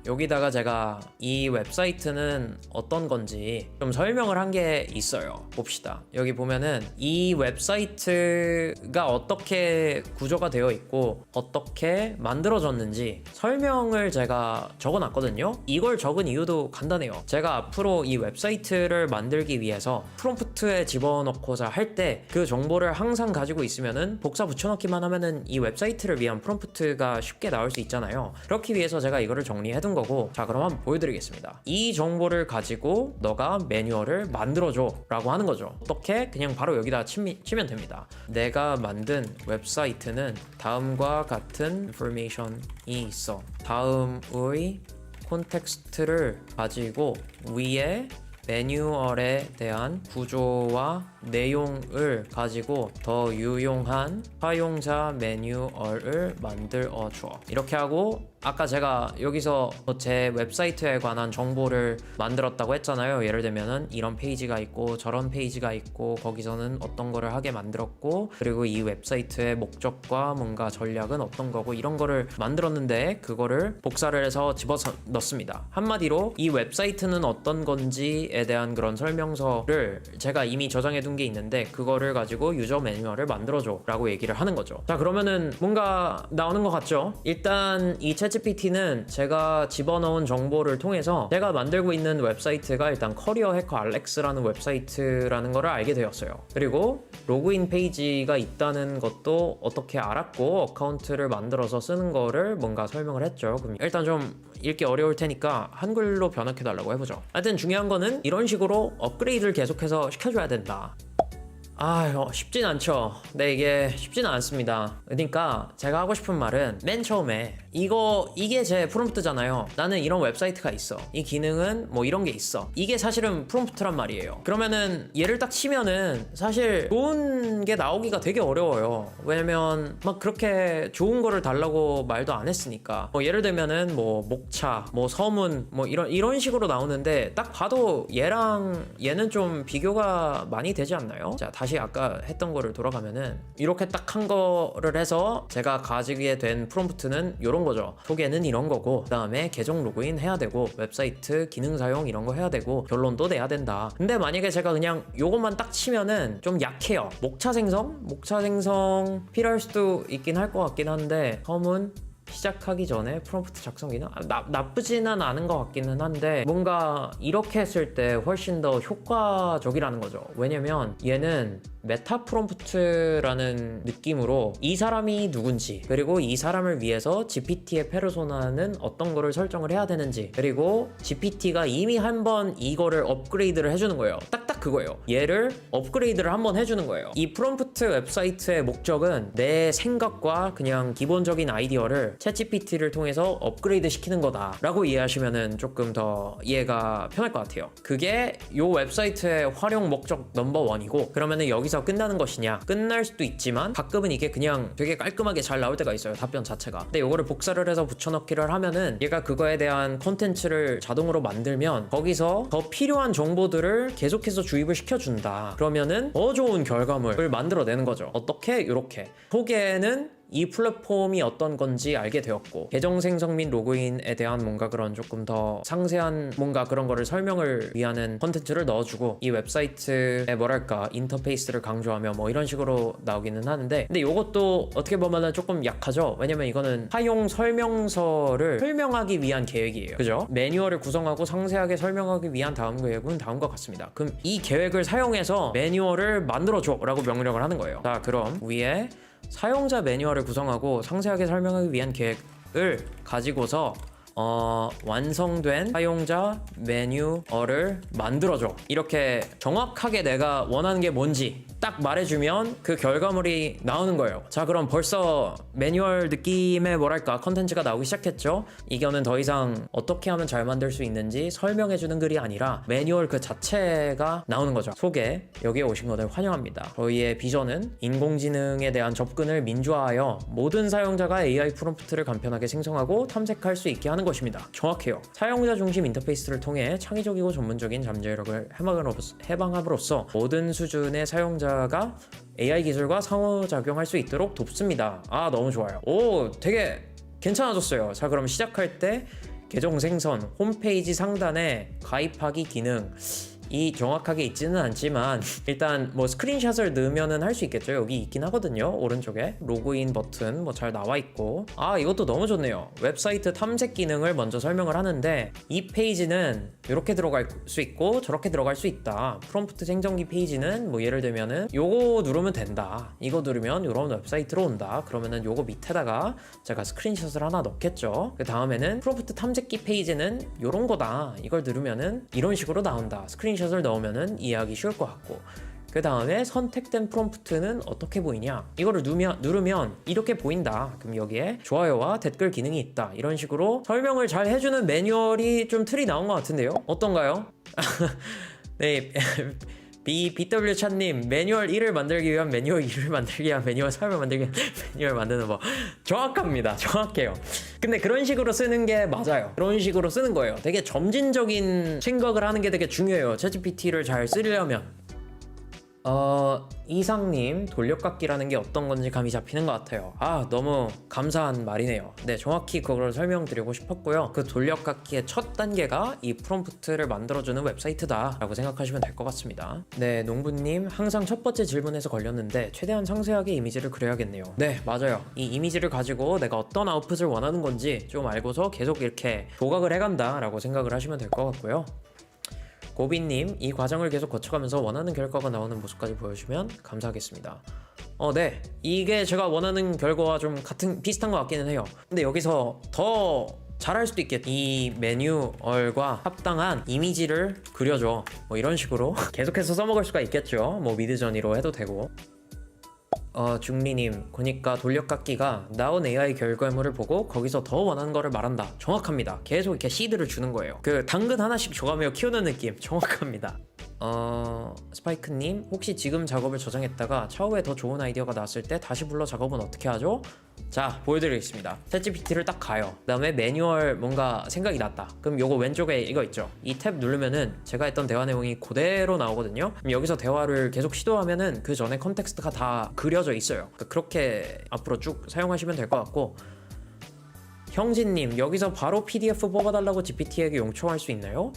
여기다가 제가 이 웹사이트는 어떤 건지 좀 설명을 한 게 있어요. 봅시다. 여기 보면은 이 웹사이트가 어떻게 구조가 되어 있고 어떻게 만들어졌는지 설명을 제가 적어놨거든요. 이걸 적은 이유도 간단해요. 제가 앞으로 이 웹사이트를 만들기 위해서 프롬프트에 집어넣고자 할 때 그 정보를 항상 가지고 있으면은 복사 붙여넣기만 하면은 이 웹사이트를 위한 프롬프트가 쉽게 나올 수 있잖아요. 그렇기 위해서 제가 이거를 정리해둔 거고, 자 그럼 한번 보여드리겠습니다. 이 정보를 가지고 너가 매뉴얼을 만들어줘 라고 하는 거죠. 어떻게? 그냥 바로 여기다 치면 됩니다. 내가 만든 웹사이트는 다음과 같은 인포메이션이 있어. 다음의 콘텍스트를 가지고 위에 매뉴얼에 대한 구조와 내용을 가지고 더 유용한 사용자 매뉴얼을 만들어 줘. 이렇게 하고, 아까 제가 여기서 제 웹사이트에 관한 정보를 만들었다고 했잖아요. 예를 들면은 이런 페이지가 있고 저런 페이지가 있고 거기서는 어떤 거를 하게 만들었고, 그리고 이 웹사이트의 목적과 뭔가 전략은 어떤 거고, 이런 거를 만들었는데 그거를 복사를 해서 집어서 넣습니다. 한마디로 이 웹사이트는 어떤 건지에 대한 그런 설명서를 제가 이미 저장해 둔 게 있는데 그거를 가지고 유저 매뉴얼을 만들어줘 라고 얘기를 하는 거죠. 자 그러면은 뭔가 나오는 것 같죠? 일단 이 챗GPT는 제가 집어넣은 정보를 통해서 제가 만들고 있는 웹사이트가 일단 커리어 해커 알렉스라는 웹사이트라는 거를 알게 되었어요. 그리고 로그인 페이지가 있다는 것도 어떻게 알았고, 어카운트를 만들어서 쓰는 거를 뭔가 설명을 했죠. 그럼 일단 좀 읽기 어려울 테니까 한글로 번역해 달라고 해보죠. 하여튼 중요한 거는 이런 식으로 업그레이드를 계속해서 시켜줘야 된다. 쉽진 않죠. 네, 이게 쉽지는 않습니다. 그러니까 제가 하고 싶은 말은 맨 처음에 이게 제 프롬프트잖아요. 나는 이런 웹사이트가 있어. 이 기능은 뭐 이런 게 있어. 이게 사실은 프롬프트란 말이에요. 그러면은 얘를 딱 치면은 사실 좋은 게 나오기가 되게 어려워요. 왜냐면 막 그렇게 좋은 거를 달라고 말도 안 했으니까. 뭐 예를 들면은 뭐 목차, 뭐 서문, 뭐 이런 식으로 나오는데 딱 봐도 얘랑 얘는 좀 비교가 많이 되지 않나요? 자, 다시 아까 했던 거를 돌아가면은 이렇게 딱 한 거를 해서 제가 가지게 된 프롬프트는 이런 거죠. 소개는 이런 거고, 그 다음에 계정 로그인 해야 되고, 웹사이트 기능 사용 이런 거 해야 되고, 결론도 내야 된다. 근데 만약에 제가 그냥 요것만 딱 치면은 좀 약해요. 목차 생성 필요할 수도 있긴 할 것 같긴 한데, 서문 시작하기 전에 프롬프트 작성 기능? 나쁘지는 않은 것 같기는 한데, 뭔가 이렇게 했을 때 훨씬 더 효과적이라는 거죠. 왜냐면 얘는 메타 프롬프트라는 느낌으로 이 사람이 누군지, 그리고 이 사람을 위해서 GPT의 페르소나는 어떤 거를 설정을 해야 되는지, 그리고 GPT가 이미 한번 이거를 업그레이드를 해주는 거예요. 딱딱 그거예요. 얘를 업그레이드를 한번 해주는 거예요. 이 프롬프트 웹사이트의 목적은 내 생각과 그냥 기본적인 아이디어를 챗GPT를 통해서 업그레이드 시키는 거다 라고 이해하시면은 조금 더 이해가 편할 것 같아요. 그게 요 웹사이트의 활용 목적 넘버1이고, 그러면은 여기서 끝나는 것이냐? 끝날 수도 있지만 가끔은 이게 그냥 되게 깔끔하게 잘 나올 때가 있어요, 답변 자체가. 근데 요거를 복사를 해서 붙여넣기를 하면은 얘가 그거에 대한 콘텐츠를 자동으로 만들면 거기서 더 필요한 정보들을 계속해서 주입을 시켜준다. 그러면은 더 좋은 결과물을 만들어내는 거죠. 어떻게? 요렇게 소개는 이 플랫폼이 어떤 건지 알게 되었고, 계정 생성 및 로그인에 대한 뭔가 그런 조금 더 상세한 뭔가 그런 거를 설명을 위하는 컨텐츠를 넣어주고, 이 웹사이트의 뭐랄까 인터페이스를 강조하며 뭐 이런 식으로 나오기는 하는데, 근데 이것도 어떻게 보면은 조금 약하죠. 왜냐면 이거는 사용 설명서를 설명하기 위한 계획이에요. 그죠? 매뉴얼을 구성하고 상세하게 설명하기 위한 다음 계획은 다음과 같습니다. 그럼 이 계획을 사용해서 매뉴얼을 만들어줘 라고 명령을 하는 거예요. 자, 그럼 위에 사용자 매뉴얼을 구성하고 상세하게 설명하기 위한 계획을 가지고서 완성된 사용자 매뉴얼을 만들어줘. 이렇게 정확하게 내가 원하는 게 뭔지 딱 말해주면 그 결과물이 나오는 거예요. 자, 그럼 벌써 매뉴얼 느낌의 뭐랄까 컨텐츠가 나오기 시작했죠. 이거는 더 이상 어떻게 하면 잘 만들 수 있는지 설명해주는 글이 아니라 매뉴얼 그 자체가 나오는 거죠. 소개, 여기에 오신 것을 환영합니다. 저희의 비전은 인공지능에 대한 접근을 민주화하여 모든 사용자가 AI 프롬프트를 간편하게 생성하고 탐색할 수 있게 하는 것입니다. 정확해요. 사용자 중심 인터페이스를 통해 창의적이고 전문적인 잠재력을 해방함으로써 모든 수준의 사용자가 AI 기술과 상호작용할 수 있도록 돕습니다. 아, 너무 좋아요. 오, 되게 괜찮아졌어요. 자, 그럼 시작할 때 계정 생성, 홈페이지 상단에 가입하기 기능, 이 정확하게 있지는 않지만 일단 뭐 스크린샷을 넣으면은 할 수 있겠죠. 여기 있긴 하거든요. 오른쪽에 로그인 버튼 뭐 잘 나와 있고, 아, 이것도 너무 좋네요. 웹사이트 탐색 기능을 먼저 설명을 하는데, 이 페이지는 이렇게 들어갈 수 있고 저렇게 들어갈 수 있다. 프롬프트 생성기 페이지는 뭐 예를 들면은 요거 누르면 된다, 이거 누르면 요런 웹사이트로 온다. 그러면은 요거 밑에다가 제가 스크린샷을 하나 넣겠죠. 그 다음에는 프롬프트 탐색기 페이지는 요런 거다, 이걸 누르면은 이런 식으로 나온다. 스크린샷을 넣으면은 이해하기 쉬울 것 같고, 그 다음에 선택된 프롬프트는 어떻게 보이냐, 이거를 누르면 이렇게 보인다. 그럼 여기에 좋아요와 댓글 기능이 있다. 이런 식으로 설명을 잘 해주는 매뉴얼이 좀 틀이 나온 것 같은데요. 어떤가요? 네. BW 차님, 매뉴얼 1을 만들기 위한 매뉴얼 2를 만들기 위한 매뉴얼 3을 만들기 위한 매뉴얼 만드는 법. 정확합니다. 정확해요. 근데 그런 식으로 쓰는 게 맞아요. 그런 식으로 쓰는 거예요. 되게 점진적인 생각을 하는 게 되게 중요해요. 챗GPT를 잘 쓰려면. 이상님, 돌려깎기라는 게 어떤 건지 감이 잡히는 것 같아요. 아, 너무 감사한 말이네요. 네, 정확히 그걸 설명드리고 싶었고요. 그 돌려깎기의 첫 단계가 이 프롬프트를 만들어주는 웹사이트다 라고 생각하시면 될 것 같습니다. 네, 농부님, 항상 첫 번째 질문에서 걸렸는데 최대한 상세하게 이미지를 그려야겠네요. 네, 맞아요. 이 이미지를 가지고 내가 어떤 아웃풋을 원하는 건지 좀 알고서 계속 이렇게 조각을 해간다 라고 생각을 하시면 될 것 같고요. 고비님, 이 과정을 계속 거쳐가면서 원하는 결과가 나오는 모습까지 보여주면 감사하겠습니다. 네, 이게 제가 원하는 결과와 좀 비슷한 것 같기는 해요. 근데 여기서 더 잘할 수도 있겠. 이 매뉴얼과 합당한 이미지를 그려줘, 뭐 이런 식으로 계속해서 써먹을 수가 있겠죠. 뭐 미드저니로 해도 되고. 중리님, 그러니까 돌려깎기가 나온 AI 결과물을 보고 거기서 더 원하는 거를 말한다. 정확합니다. 계속 이렇게 시드를 주는 거예요. 그 당근 하나씩 줘가며 키우는 느낌. 정확합니다. 스파이크님, 혹시 지금 작업을 저장했다가 차후에 더 좋은 아이디어가 나왔을 때 다시 불러 작업은 어떻게 하죠? 자, 보여드리겠습니다. 챗GPT를 딱 가요. 그 다음에 매뉴얼 뭔가 생각이 났다. 그럼 요거 왼쪽에 이거 있죠? 이 탭 누르면은 제가 했던 대화 내용이 그대로 나오거든요. 그럼 여기서 대화를 계속 시도하면은 그 전에 컨텍스트가 다 그려져 있어요. 그렇게 앞으로 쭉 사용하시면 될 것 같고, 형진님, 여기서 바로 PDF 뽑아달라고 GPT에게 요청할 수 있나요?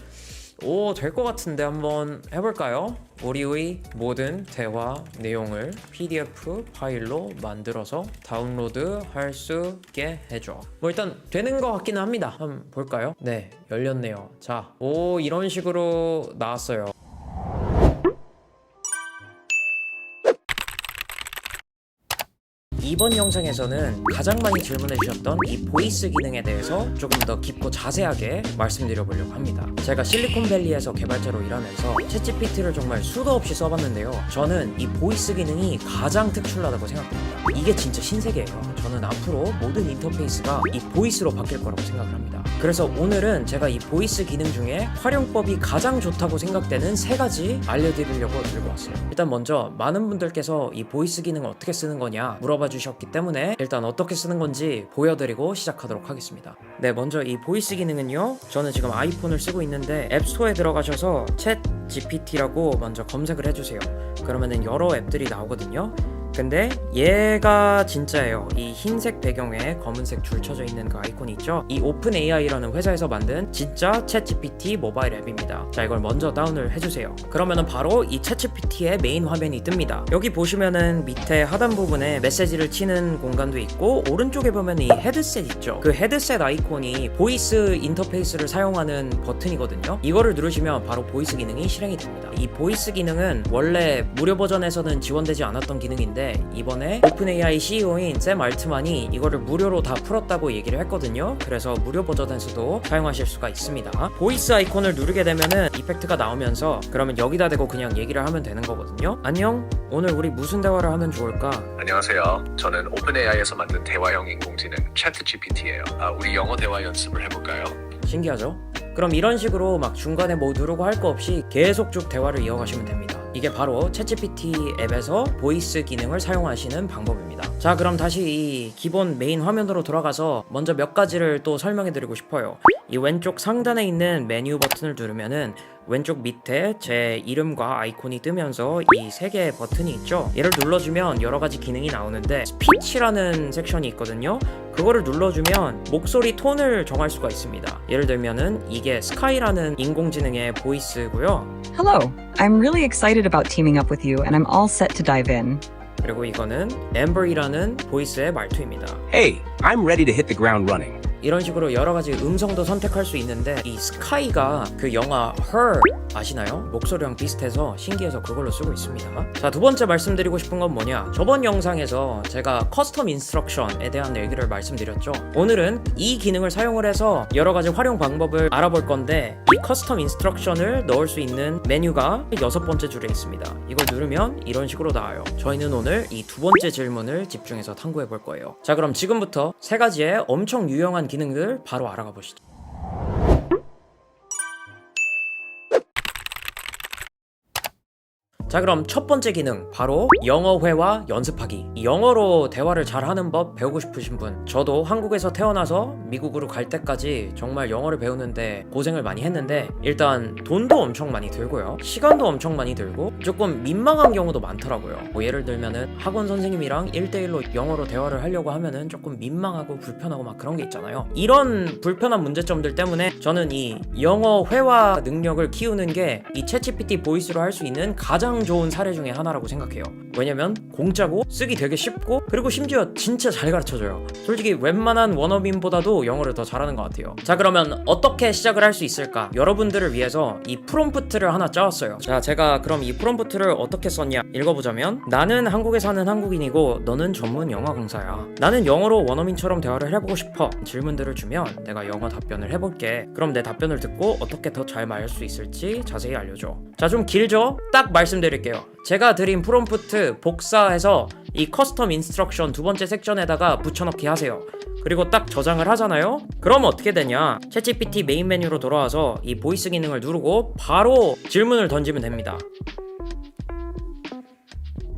오, 될 것 같은데 한번 해볼까요? 우리의 모든 대화 내용을 PDF 파일로 만들어서 다운로드 할 수 있게 해줘. 뭐 일단 되는 것 같기는 합니다. 한번 볼까요? 네, 열렸네요. 자, 오, 이런 식으로 나왔어요. 이번 영상에서는 가장 많이 질문해 주셨던 이 보이스 기능에 대해서 조금 더 깊고 자세하게 말씀드려 보려고 합니다. 제가 실리콘밸리에서 개발자로 일하면서 챗GPT를 정말 수도 없이 써봤는데요. 저는 이 보이스 기능이 가장 특출나다고 생각합니다. 이게 진짜 신세계예요. 저는 앞으로 모든 인터페이스가 이 보이스로 바뀔 거라고 생각을 합니다. 그래서 오늘은 제가 이 보이스 기능 중에 활용법이 가장 좋다고 생각되는 3가지 알려드리려고 들고 왔어요. 일단 먼저 많은 분들께서 이 보이스 기능을 어떻게 쓰는 거냐 물어봐 주셨기 때문에 일단 어떻게 쓰는 건지 보여드리고 시작하도록 하겠습니다. 네, 먼저 이 보이스 기능은요, 저는 지금 아이폰을 쓰고 있는데 앱스토어에 들어가셔서 챗 GPT라고 먼저 검색을 해주세요. 그러면은 여러 앱들이 나오거든요. 근데 얘가 진짜예요. 이 흰색 배경에 검은색 줄 쳐져 있는 그 아이콘이 있죠? 이 오픈 AI라는 회사에서 만든 진짜 챗GPT 모바일 앱입니다. 자, 이걸 먼저 다운을 해주세요. 그러면은 바로 이 챗GPT의 메인 화면이 뜹니다. 여기 보시면은 밑에 하단 부분에 메시지를 치는 공간도 있고, 오른쪽에 보면 이 헤드셋 있죠? 그 헤드셋 아이콘이 보이스 인터페이스를 사용하는 버튼이거든요. 이거를 누르시면 바로 보이스 기능이 실행이 됩니다. 이 보이스 기능은 원래 무료 버전에서는 지원되지 않았던 기능인데 있는데 이번에 오픈AI CEO인 샘 알트만이 이거를 무료로 다 풀었다고 얘기를 했거든요. 그래서 무료 버전에서도 사용하실 수가 있습니다. 보이스 아이콘을 누르게 되면은 이펙트가 나오면서 그러면 여기다 대고 그냥 얘기를 하면 되는 거거든요. 안녕, 오늘 우리 무슨 대화를 하면 좋을까? 안녕하세요. 저는 오픈AI에서 만든 대화형 인공지능 챗GPT예요. 우리 영어 대화 연습을 해볼까요? 신기하죠? 그럼 이런 식으로 막 중간에 뭐 누르고 할 거 없이 계속 쭉 대화를 이어가시면 됩니다. 이게 바로 챗GPT 앱에서 보이스 기능을 사용하시는 방법입니다. 자, 그럼 다시 이 기본 메인 화면으로 돌아가서 먼저 몇 가지를 또 설명해 드리고 싶어요. 이 왼쪽 상단에 있는 메뉴 버튼을 누르면은 왼쪽 밑에 제 이름과 아이콘이 뜨면서 이 세 개의 버튼이 있죠. 얘를 눌러주면 여러 가지 기능이 나오는데 스피치라는 섹션이 있거든요. 그거를 눌러주면 목소리 톤을 정할 수가 있습니다. 예를 들면은 이게 스카이라는 인공지능의 보이스고요. Hello, I'm really excited about teaming up with you and I'm all set to dive in. 그리고 이거는 엠버이라는 보이스의 말투입니다. Hey, I'm ready to hit the ground running. 이런 식으로 여러 가지 음성도 선택할 수 있는데 이 스카이가 그 영화 Her 아시나요? 목소리랑 비슷해서 신기해서 그걸로 쓰고 있습니다. 자, 두 번째 말씀드리고 싶은 건 뭐냐? 저번 영상에서 제가 커스텀 인스트럭션에 대한 얘기를 말씀드렸죠. 오늘은 이 기능을 사용을 해서 여러 가지 활용 방법을 알아볼 건데 이 커스텀 인스트럭션을 넣을 수 있는 메뉴가 6번째 줄에 있습니다. 이걸 누르면 이런 식으로 나와요. 저희는 오늘 이 두 번째 질문을 집중해서 탐구해 볼 거예요. 자, 그럼 지금부터 세 가지의 엄청 유용한 기능들 바로 알아가 보시죠. 자, 그럼 첫 번째 기능 바로 영어회화 연습하기. 영어로 대화를 잘하는 법 배우고 싶으신 분, 저도 한국에서 태어나서 미국으로 갈 때까지 정말 영어를 배우는데 고생을 많이 했는데 일단 돈도 엄청 많이 들고요, 시간도 엄청 많이 들고 조금 민망한 경우도 많더라고요. 뭐 예를 들면은 학원 선생님이랑 1대1로 영어로 대화를 하려고 하면은 조금 민망하고 불편하고 막 그런 게 있잖아요. 이런 불편한 문제점들 때문에 저는 이 영어 회화 능력을 키우는 게 이 챗GPT 보이스로 할 수 있는 가장 좋은 사례 중에 하나라고 생각해요. 왜냐면 공짜고 쓰기 되게 쉽고 그리고 심지어 진짜 잘 가르쳐줘요. 솔직히 웬만한 원어민보다도 영어를 더 잘하는 것 같아요. 자, 그러면 어떻게 시작을 할 수 있을까? 여러분들을 위해서 이 프롬프트를 하나 짜왔어요. 자, 제가 그럼 이 프롬프트를 어떻게 썼냐 읽어보자면, 나는 한국에 사는 한국인이고 너는 전문 영어 강사야. 나는 영어로 원어민처럼 대화를 해보고 싶어. 질문들을 주면 내가 영어 답변을 해볼게. 그럼 내 답변을 듣고 어떻게 더 잘 말할 수 있을지 자세히 알려줘. 자, 좀 길죠? 딱 말씀드릴게요. 제가 드린 프롬프트 복사해서 이 커스텀 인스트럭션 두 번째 섹션에다가 붙여넣기 하세요. 그리고 딱 저장을 하잖아요? 그럼 어떻게 되냐? 챗GPT 메인 메뉴로 돌아와서 이 보이스 기능을 누르고 바로 질문을 던지면 됩니다.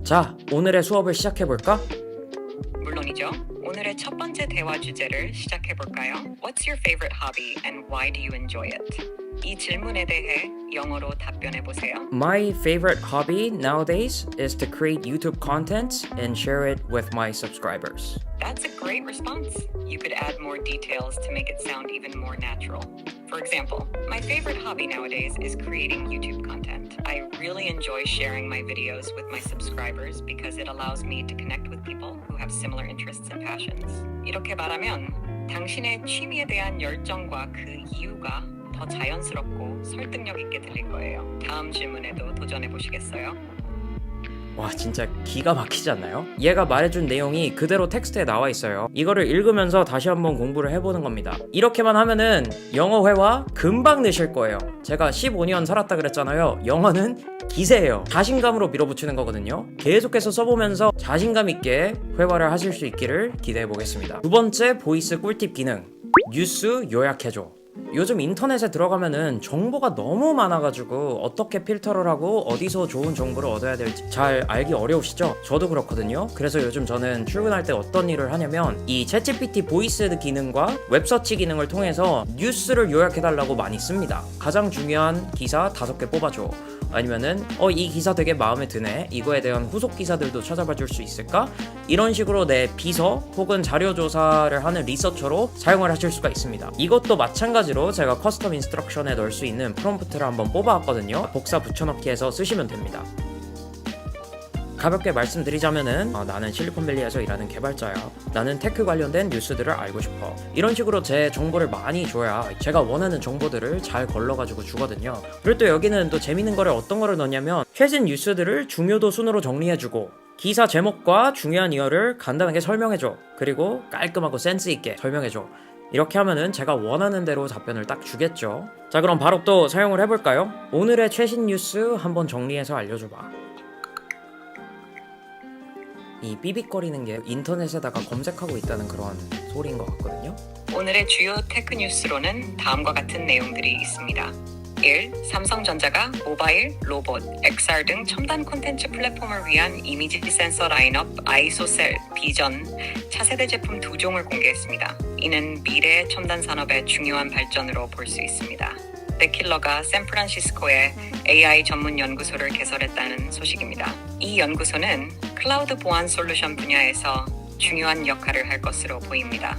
자, 오늘의 수업을 시작해볼까? 물론이죠. 오늘의 첫 번째 대화 주제를 시작해볼까요? What's your favorite hobby and why do you enjoy it? 이 질문에 대해 영어로 답변해보세요. My favorite hobby nowadays is to create YouTube content and share it with my subscribers. That's a great response. You could add more details to make it sound even more natural. For example, my favorite hobby nowadays is creating YouTube content. I really enjoy sharing my videos with my subscribers because it allows me to connect with people who have similar interests and passions. 이렇게 말하면 당신의 취미에 대한 열정과 그 이유가 더 자연스럽고 설득력 있게 들릴 거예요. 다음 질문에도 도전해 보시겠어요? 와, 진짜 기가 막히지 않나요? 얘가 말해준 내용이 그대로 텍스트에 나와 있어요. 이거를 읽으면서 다시 한번 공부를 해보는 겁니다. 이렇게만 하면은 영어 회화 금방 느실 거예요. 제가 15년 살았다 그랬잖아요. 영어는 기세예요. 자신감으로 밀어붙이는 거거든요. 계속해서 써보면서 자신감 있게 회화를 하실 수 있기를 기대해 보겠습니다. 두 번째 보이스 꿀팁 기능, 뉴스 요약해줘. 요즘 인터넷에 들어가면은 정보가 너무 많아가지고 어떻게 필터를 하고 어디서 좋은 정보를 얻어야 될지 잘 알기 어려우시죠? 저도 그렇거든요. 그래서 요즘 저는 출근할 때 어떤 일을 하냐면 이 챗GPT 보이스 기능과 웹서치 기능을 통해서 뉴스를 요약해달라고 많이 씁니다. 가장 중요한 기사 5개 뽑아줘. 아니면은 이 기사 되게 마음에 드네, 이거에 대한 후속 기사들도 찾아봐 줄 수 있을까? 이런 식으로 내 비서 혹은 자료 조사를 하는 리서처로 사용을 하실 수가 있습니다. 이것도 마찬가지로 제가 커스텀 인스트럭션에 넣을 수 있는 프롬프트를 한번 뽑아왔거든요. 복사 붙여넣기 해서 쓰시면 됩니다. 가볍게 말씀드리자면은 나는 실리콘밸리에서 일하는 개발자야. 나는 테크 관련된 뉴스들을 알고 싶어. 이런 식으로 제 정보를 많이 줘야 제가 원하는 정보들을 잘 걸러가지고 주거든요. 그리고 또 여기는 또 재밌는 거를 어떤 거를 넣냐면 최신 뉴스들을 중요도 순으로 정리해주고, 기사 제목과 중요한 이유를 간단하게 설명해줘. 그리고 깔끔하고 센스 있게 설명해줘. 이렇게 하면은 제가 원하는 대로 답변을 딱 주겠죠. 자, 그럼 바로 또 사용을 해볼까요? 오늘의 최신 뉴스 한번 정리해서 알려줘봐. 이 삐빅거리는 게 인터넷에다가 검색하고 있다는 그런 소리인 것 같거든요. 오늘의 주요 테크 뉴스로는 다음과 같은 내용들이 있습니다. 1. 삼성전자가 모바일, 로봇, XR 등 첨단 콘텐츠 플랫폼을 위한 이미지 센서 라인업 아이소셀, 비전, 차세대 제품 2종을 공개했습니다. 이는 미래의 첨단 산업의 중요한 발전으로 볼 수 있습니다. 데킬러가 샌프란시스코에 AI 전문 연구소를 개설했다는 소식입니다. 이 연구소는 클라우드 보안 솔루션 분야에서 중요한 역할을 할 것으로 보입니다.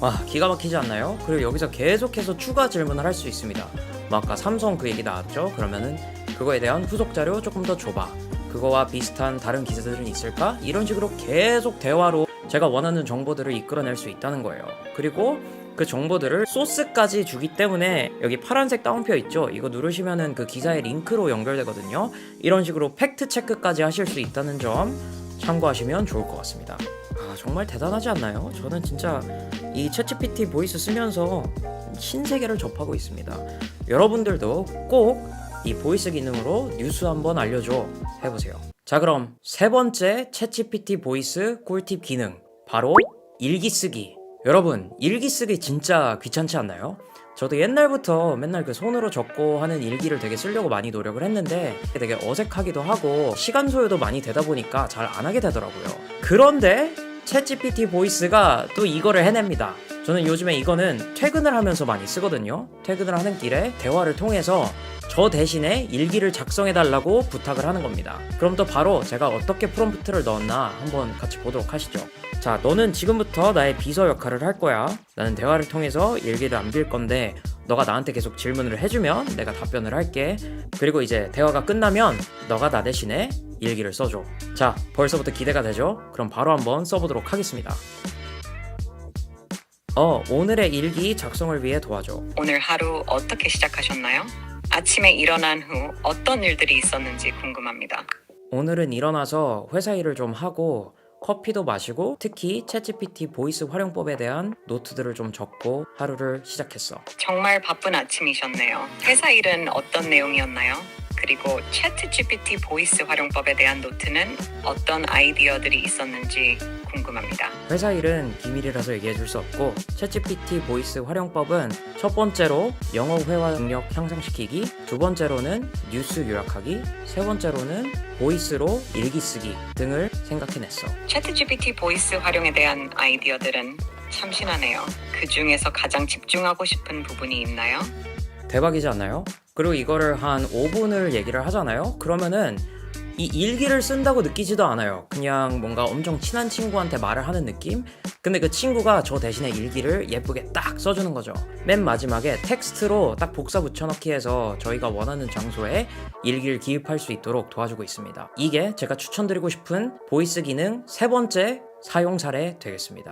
와, 기가 막히지 않나요? 그리고 여기서 계속해서 추가 질문을 할 수 있습니다. 뭐 아까 삼성 그 얘기 나왔죠? 그러면은 그거에 대한 후속 자료 조금 더 줘봐. 그거와 비슷한 다른 기사들은 있을까? 이런 식으로 계속 대화로 제가 원하는 정보들을 이끌어낼 수 있다는 거예요. 그리고 그 정보들을 소스까지 주기 때문에 여기 파란색 따옴표 있죠? 이거 누르시면은 그 기사의 링크로 연결되거든요. 이런 식으로 팩트 체크까지 하실 수 있다는 점 참고하시면 좋을 것 같습니다. 아, 정말 대단하지 않나요? 저는 진짜 이 챗GPT 보이스 쓰면서 신세계를 접하고 있습니다. 여러분들도 꼭 이 보이스 기능으로 뉴스 한번 알려줘 해보세요. 자, 그럼 세 번째 챗GPT 보이스 꿀팁 기능, 바로 일기 쓰기. 여러분, 일기 쓰기 진짜 귀찮지 않나요? 저도 옛날부터 맨날 그 손으로 적고 하는 일기를 되게 쓰려고 많이 노력을 했는데 되게 어색하기도 하고 시간 소요도 많이 되다 보니까 잘 안 하게 되더라고요. 그런데 챗GPT 보이스가 또 이거를 해냅니다. 저는 요즘에 이거는 퇴근을 하면서 많이 쓰거든요. 퇴근을 하는 길에 대화를 통해서 저 대신에 일기를 작성해달라고 부탁을 하는 겁니다. 그럼 또 바로 제가 어떻게 프롬프트를 넣었나 한번 같이 보도록 하시죠. 자, 너는 지금부터 나의 비서 역할을 할 거야. 나는 대화를 통해서 일기를 안 빌 건데 너가 나한테 계속 질문을 해주면 내가 답변을 할게. 그리고 이제 대화가 끝나면 너가 나 대신에 일기를 써줘. 자, 벌써부터 기대가 되죠? 그럼 바로 한번 써보도록 하겠습니다. 오늘의 일기 작성을 위해 도와줘. 오늘 하루 어떻게 시작하셨나요? 아침에 일어난 후 어떤 일들이 있었는지 궁금합니다. 오늘은 일어나서 회사 일을 좀 하고 커피도 마시고 특히 챗GPT 보이스 활용법에 대한 노트들을 좀 적고 하루를 시작했어. 정말 바쁜 아침이셨네요. 회사 일은 어떤 내용이었나요? 그리고 챗GPT 보이스 활용법에 대한 노트는 어떤 아이디어들이 있었는지 궁금합니다. 회사 일은 비밀이라서 얘기해줄 수 없고 챗GPT 보이스 활용법은 첫 번째로 영어 회화 능력 향상시키기, 두 번째로는 뉴스 요약하기, 세 번째로는 보이스로 일기 쓰기 등을 생각해냈어. 챗GPT 보이스 활용에 대한 아이디어들은 참신하네요. 그 중에서 가장 집중하고 싶은 부분이 있나요? 대박이지 않나요? 그리고 이거를 한 5분을 얘기를 하잖아요? 그러면은 이 일기를 쓴다고 느끼지도 않아요. 그냥 뭔가 엄청 친한 친구한테 말을 하는 느낌? 근데 그 친구가 저 대신에 일기를 예쁘게 딱 써주는 거죠. 맨 마지막에 텍스트로 딱 복사 붙여넣기 해서 저희가 원하는 장소에 일기를 기입할 수 있도록 도와주고 있습니다. 이게 제가 추천드리고 싶은 보이스 기능 세 번째 사용 사례 되겠습니다.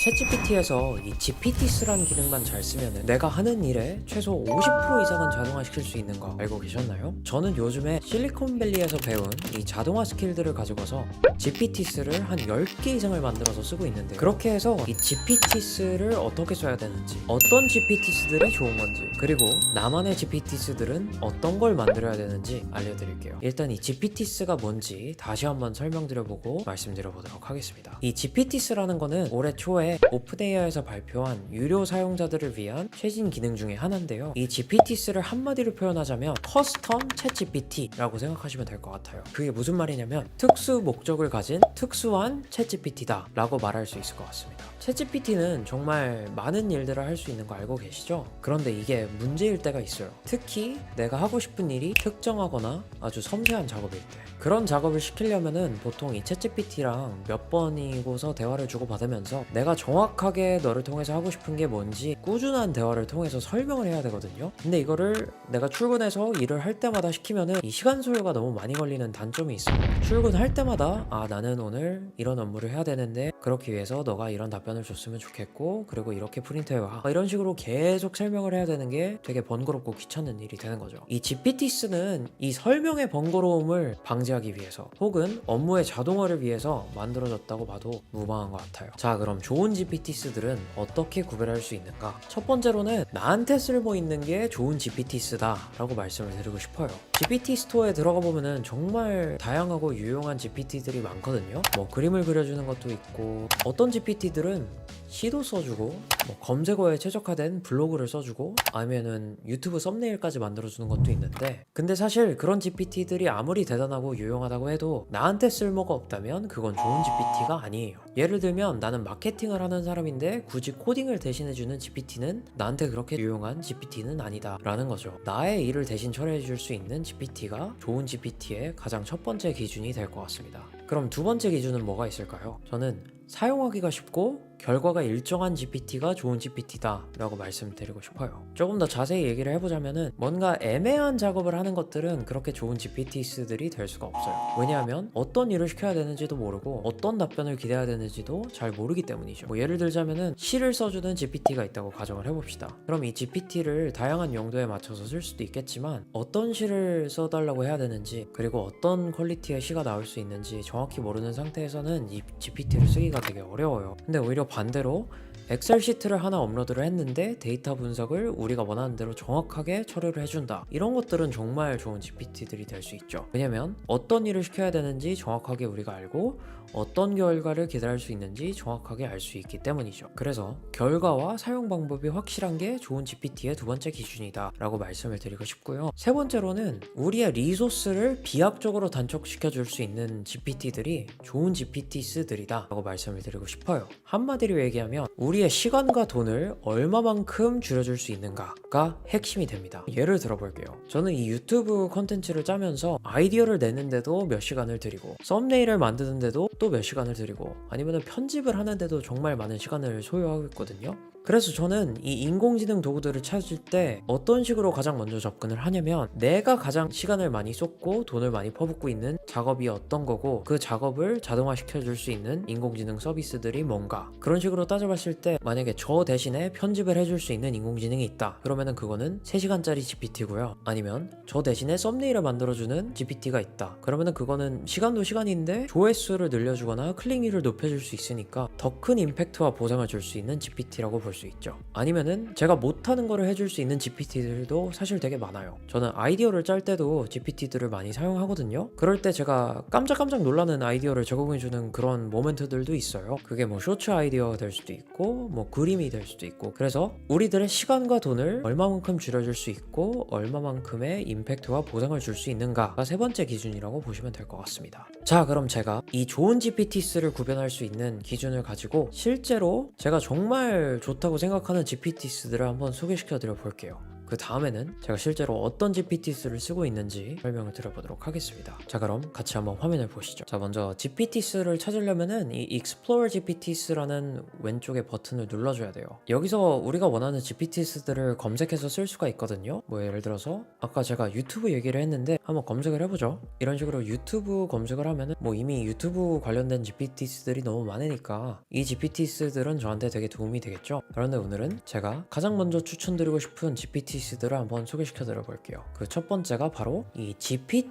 챗GPT에서 이 GPT스라는 기능만 잘 쓰면 내가 하는 일에 최소 50% 이상은 자동화시킬 수 있는 거 알고 계셨나요? 저는 요즘에 실리콘밸리에서 배운 이 자동화 스킬들을 가지고서 GPT스를 한 10개 이상을 만들어서 쓰고 있는데 그렇게 해서 이 GPT스를 어떻게 써야 되는지, 어떤 GPT스들이 좋은 건지, 그리고 나만의 GPT스들은 어떤 걸 만들어야 되는지 알려드릴게요. 일단 이 GPT스가 뭔지 다시 한번 설명드려보고 말씀드려보도록 하겠습니다. 이 GPT스라는 거는 올해 초에 오픈AI에서 발표한 유료 사용자들을 위한 최신 기능 중에 하나인데요. 이 GPT스를 한마디로 표현하자면 커스텀 챗GPT라고 생각하시면 될 것 같아요. 그게 무슨 말이냐면 특수 목적을 가진 특수한 챗GPT다 라고 말할 수 있을 것 같습니다. 챗GPT는 정말 많은 일들을 할 수 있는 거 알고 계시죠? 그런데 이게 문제일 때가 있어요. 특히 내가 하고 싶은 일이 특정하거나 아주 섬세한 작업일 때, 그런 작업을 시키려면은 보통 이 챗GPT랑 몇 번이고서 대화를 주고받으면서 내가 정확하게 너를 통해서 하고 싶은 게 뭔지 꾸준한 대화를 통해서 설명을 해야 되거든요. 근데 이거를 내가 출근해서 일을 할 때마다 시키면은 이 시간 소요가 너무 많이 걸리는 단점이 있어요. 출근할 때마다 나는 오늘 이런 업무를 해야 되는데 그렇기 위해서 너가 이런 답변을 줬으면 좋겠고 그리고 이렇게 프린트해와 이런 식으로 계속 설명을 해야 되는 게 되게 번거롭고 귀찮은 일이 되는 거죠. 이 GPT스는 이 설명의 번거로움을 방지하기 위해서 혹은 업무의 자동화를 위해서 만들어졌다고 봐도 무방한 것 같아요. 자, 그럼 좋은 GPT스들은 어떻게 구별할 수 있는가? 첫 번째로는 나한테 쓸모 있는 게 좋은 GPT스다 라고 말씀을 드리고 싶어요. GPT 스토어에 들어가 보면은 정말 다양하고 유용한 GPT들이 많거든요. 뭐 그림을 그려주는 것도 있고 어떤 GPT들은 시도 써주고 뭐 검색어에 최적화된 블로그를 써주고 아니면은 유튜브 썸네일까지 만들어주는 것도 있는데 근데 사실 그런 GPT들이 아무리 대단하고 유용하다고 해도 나한테 쓸모가 없다면 그건 좋은 GPT가 아니에요. 예를 들면 나는 마케팅을 하는 사람인데 굳이 코딩을 대신해주는 GPT는 나한테 그렇게 유용한 GPT는 아니다 라는 거죠. 나의 일을 대신 처리해줄 수 있는 GPT가 좋은 GPT의 가장 첫 번째 기준이 될 것 같습니다. 그럼 두 번째 기준은 뭐가 있을까요? 저는 사용하기가 쉽고 결과가 일정한 GPT가 좋은 GPT다 라고 말씀드리고 싶어요. 조금 더 자세히 얘기를 해보자면은 뭔가 애매한 작업을 하는 것들은 그렇게 좋은 GPT들이 될 수가 없어요. 왜냐하면 어떤 일을 시켜야 되는지도 모르고 어떤 답변을 기대해야 되는지도 잘 모르기 때문이죠. 뭐 예를 들자면은 시를 써주는 GPT가 있다고 가정을 해봅시다. 그럼 이 GPT를 다양한 용도에 맞춰서 쓸 수도 있겠지만 어떤 시를 써달라고 해야 되는지 그리고 어떤 퀄리티의 시가 나올 수 있는지 정확히 모르는 상태에서는 이 GPT를 쓰기가 되게 어려워요. 근데 오히려 반대로 엑셀 시트를 하나 업로드를 했는데 데이터 분석을 우리가 원하는 대로 정확하게 처리를 해준다. 이런 것들은 정말 좋은 GPT들이 될 수 있죠. 왜냐면 어떤 일을 시켜야 되는지 정확하게 우리가 알고 어떤 결과를 기다릴 수 있는지 정확하게 알 수 있기 때문이죠. 그래서 결과와 사용 방법이 확실한 게 좋은 GPT의 두 번째 기준이다 라고 말씀을 드리고 싶고요. 세 번째로는 우리의 리소스를 비합적으로 단축시켜 줄 수 있는 GPT들이 좋은 GPT들이다 라고 말씀을 드리고 싶어요. 한마디로 얘기하면 우리의 시간과 돈을 얼마만큼 줄여줄 수 있는가가 핵심이 됩니다. 예를 들어볼게요. 저는 이 유튜브 컨텐츠를 짜면서 아이디어를 내는데도 몇 시간을 들이고 썸네일을 만드는데도 또 몇 시간을 들이고 아니면 편집을 하는데도 정말 많은 시간을 소요하고 있거든요. 그래서 저는 이 인공지능 도구들을 찾을 때 어떤 식으로 가장 먼저 접근을 하냐면 내가 가장 시간을 많이 쏟고 돈을 많이 퍼붓고 있는 작업이 어떤 거고 그 작업을 자동화 시켜줄 수 있는 인공지능 서비스들이 뭔가 그런 식으로 따져봤을 때 만약에 저 대신에 편집을 해줄 수 있는 인공지능이 있다 그러면은 그거는 3시간짜리 GPT고요. 아니면 저 대신에 썸네일을 만들어주는 GPT가 있다 그러면은 그거는 시간도 시간인데 조회수를 늘려주거나 클릭률을 높여줄 수 있으니까 더 큰 임팩트와 보상을 줄 수 있는 GPT라고 볼 수 있죠. 아니면은 제가 못하는 거를 해줄 수 있는 GPT들도 사실 되게 많아요. 저는 아이디어를 짤 때도 GPT들을 많이 사용하거든요. 그럴 때 제가 깜짝깜짝 놀라는 아이디어를 제공해주는 그런 모멘트들도 있어요. 그게 뭐 쇼츠 아이디어가 될 수도 있고 뭐 그림이 될 수도 있고 그래서 우리들의 시간과 돈을 얼마만큼 줄여줄 수 있고 얼마만큼의 임팩트와 보상을 줄 수 있는가가 세 번째 기준이라고 보시면 될 것 같습니다. 자, 그럼 제가 이 좋은 GPT를 구별할 수 있는 기준을 가지고 실제로 제가 정말 좋다고 생각하는 GPT들을 한번 소개시켜 드려 볼게요. 그 다음에는 제가 실제로 어떤 GPT를 쓰고 있는지 설명을 드려보도록 하겠습니다. 자, 그럼 같이 한번 화면을 보시죠. 자, 먼저 GPT를 찾으려면은 이 Explore GPT라는 왼쪽에 버튼을 눌러줘야 돼요. 여기서 우리가 원하는 GPT들을 검색해서 쓸 수가 있거든요. 뭐 예를 들어서 아까 제가 유튜브 얘기를 했는데 한번 검색을 해보죠. 이런 식으로 유튜브 검색을 하면은 뭐 이미 유튜브 관련된 GPT들이 너무 많으니까 이 GPT들은 저한테 되게 도움이 되겠죠. 그런데 오늘은 제가 가장 먼저 추천드리고 싶은 GPT들을 한번 소개시켜 드려 볼게요. 그 첫 번째가 바로 이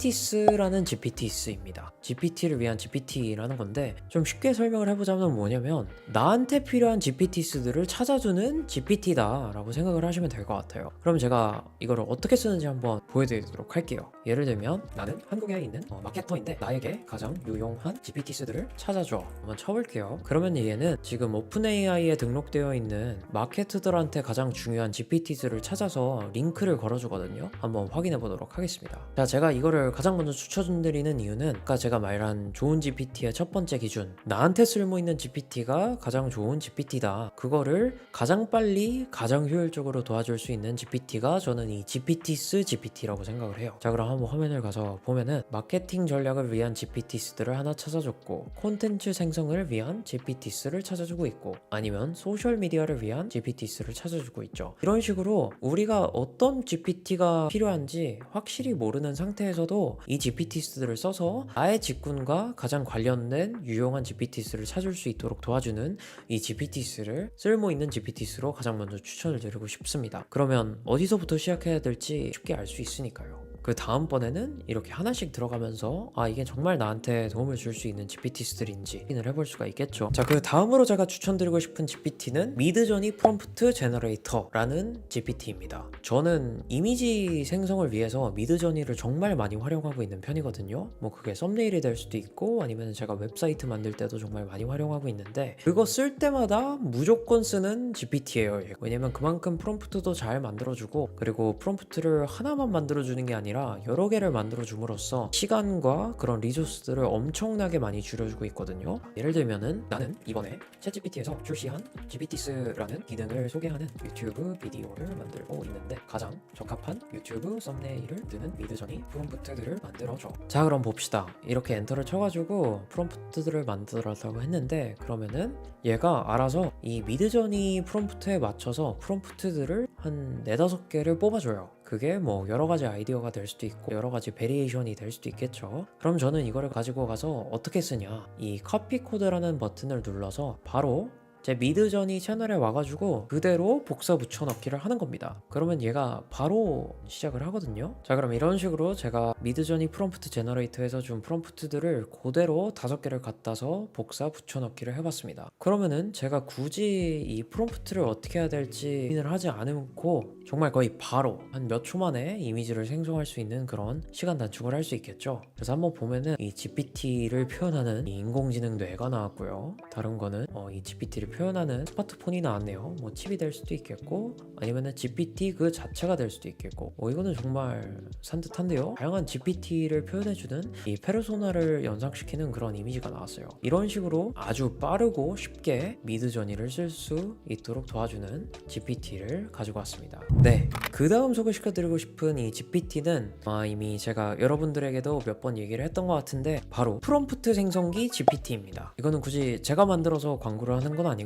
GPT라는 GPT입니다. GPT를 위한 GPT라는 건데 좀 쉽게 설명을 해보자면 뭐냐면 나한테 필요한 GPT들을 찾아주는 GPT다 라고 생각을 하시면 될 것 같아요. 그럼 제가 이거를 어떻게 쓰는지 한번 보여드리도록 할게요. 예를 들면 나는 한국에 있는 마케터인데 나에게 가장 유용한 GPT들을 찾아줘. 한번 쳐볼게요. 그러면 얘는 지금 오픈AI에 등록되어 있는 마케터들한테 가장 중요한 GPT들을 찾아서 링크를 걸어주거든요. 한번 확인해 보도록 하겠습니다. 자, 제가 이거를 가장 먼저 추천드리는 이유는 아까 제가 말한 좋은 GPT의 첫 번째 기준, 나한테 쓸모있는 GPT가 가장 좋은 GPT다. 그거를 가장 빨리 가장 효율적으로 도와줄 수 있는 GPT가 저는 이 GPT라고 생각을 해요. 자, 그럼 한번 화면을 가서 보면은 마케팅 전략을 위한 GPT들을 하나 찾아줬고 콘텐츠 생성을 위한 GPT를 찾아주고 있고 아니면 소셜미디어를 위한 GPT를 찾아주고 있죠. 이런 식으로 우리가 내가 어떤 GPT가 필요한지 확실히 모르는 상태에서도 이 GPT들을 써서 나의 직군과 가장 관련된 유용한 GPT를 찾을 수 있도록 도와주는 이 GPT를 쓸모 있는 GPT로 가장 먼저 추천을 드리고 싶습니다. 그러면 어디서부터 시작해야 될지 쉽게 알 수 있으니까요. 그 다음번에는 이렇게 하나씩 들어가면서 이게 정말 나한테 도움을 줄 수 있는 GPT들인지 확인을 해볼 수가 있겠죠. 자, 그 다음으로 제가 추천드리고 싶은 GPT는 미드저니 프롬프트 제너레이터라는 GPT입니다. 저는 이미지 생성을 위해서 미드저니를 정말 많이 활용하고 있는 편이거든요. 뭐 그게 썸네일이 될 수도 있고 아니면 제가 웹사이트 만들 때도 정말 많이 활용하고 있는데, 그거 쓸 때마다 무조건 쓰는 GPT예요. 왜냐면 그만큼 프롬프트도 잘 만들어주고, 그리고 프롬프트를 하나만 만들어주는 게 아니라 여러 개를 만들어 줌으로써 시간과 그런 리소스들을 엄청나게 많이 줄여주고 있거든요. 예를 들면은 나는 이번에 챗GPT에서 출시한 GPTs라는 기능을 소개하는 유튜브 비디오를 만들고 있는데, 가장 적합한 유튜브 썸네일을 뜨는 미드저니 프롬프트들을 만들어줘. 자, 그럼 봅시다. 이렇게 엔터를 쳐가지고 프롬프트들을 만들었다고 했는데, 그러면은 얘가 알아서 이 미드저니 프롬프트에 맞춰서 프롬프트들을 한 4-5개를 뽑아줘요. 그게 뭐 여러 가지 아이디어가 될 수도 있고 여러 가지 베리에이션이 될 수도 있겠죠. 그럼 저는 이거를 가지고 가서 어떻게 쓰냐, 이 커피 코드라는 버튼을 눌러서 바로 제 미드저니 채널에 와가지고 그대로 복사 붙여넣기를 하는 겁니다. 그러면 얘가 바로 시작을 하거든요. 자, 그럼 이런 식으로 제가 미드저니 프롬프트 제너레이터에서 준 프롬프트들을 그대로 5개를 갖다서 복사 붙여넣기를 해봤습니다. 그러면은 제가 굳이 이 프롬프트를 어떻게 해야 될지 고민을 하지 않고 정말 거의 바로 한 몇 초 만에 이미지를 생성할 수 있는 그런 시간 단축을 할 수 있겠죠. 그래서 한번 보면은 이 GPT를 표현하는 이 인공지능 뇌가 나왔고요. 다른 거는 이 GPT를 표현하는 스마트폰이 나왔네요. 뭐 칩이 될 수도 있겠고 아니면은 GPT 그 자체가 될 수도 있겠고, 이거는 정말 산뜻한데요. 다양한 GPT를 표현해주는 이 페르소나를 연상시키는 그런 이미지가 나왔어요. 이런 식으로 아주 빠르고 쉽게 미드저니를 쓸 수 있도록 도와주는 GPT를 가지고 왔습니다. 네, 그 다음 소개시켜드리고 싶은 이 GPT는 이미 제가 여러분들에게도 몇 번 얘기를 했던 것 같은데, 바로 프롬프트 생성기 GPT입니다. 이거는 굳이 제가 만들어서 광고를 하는 건 아니고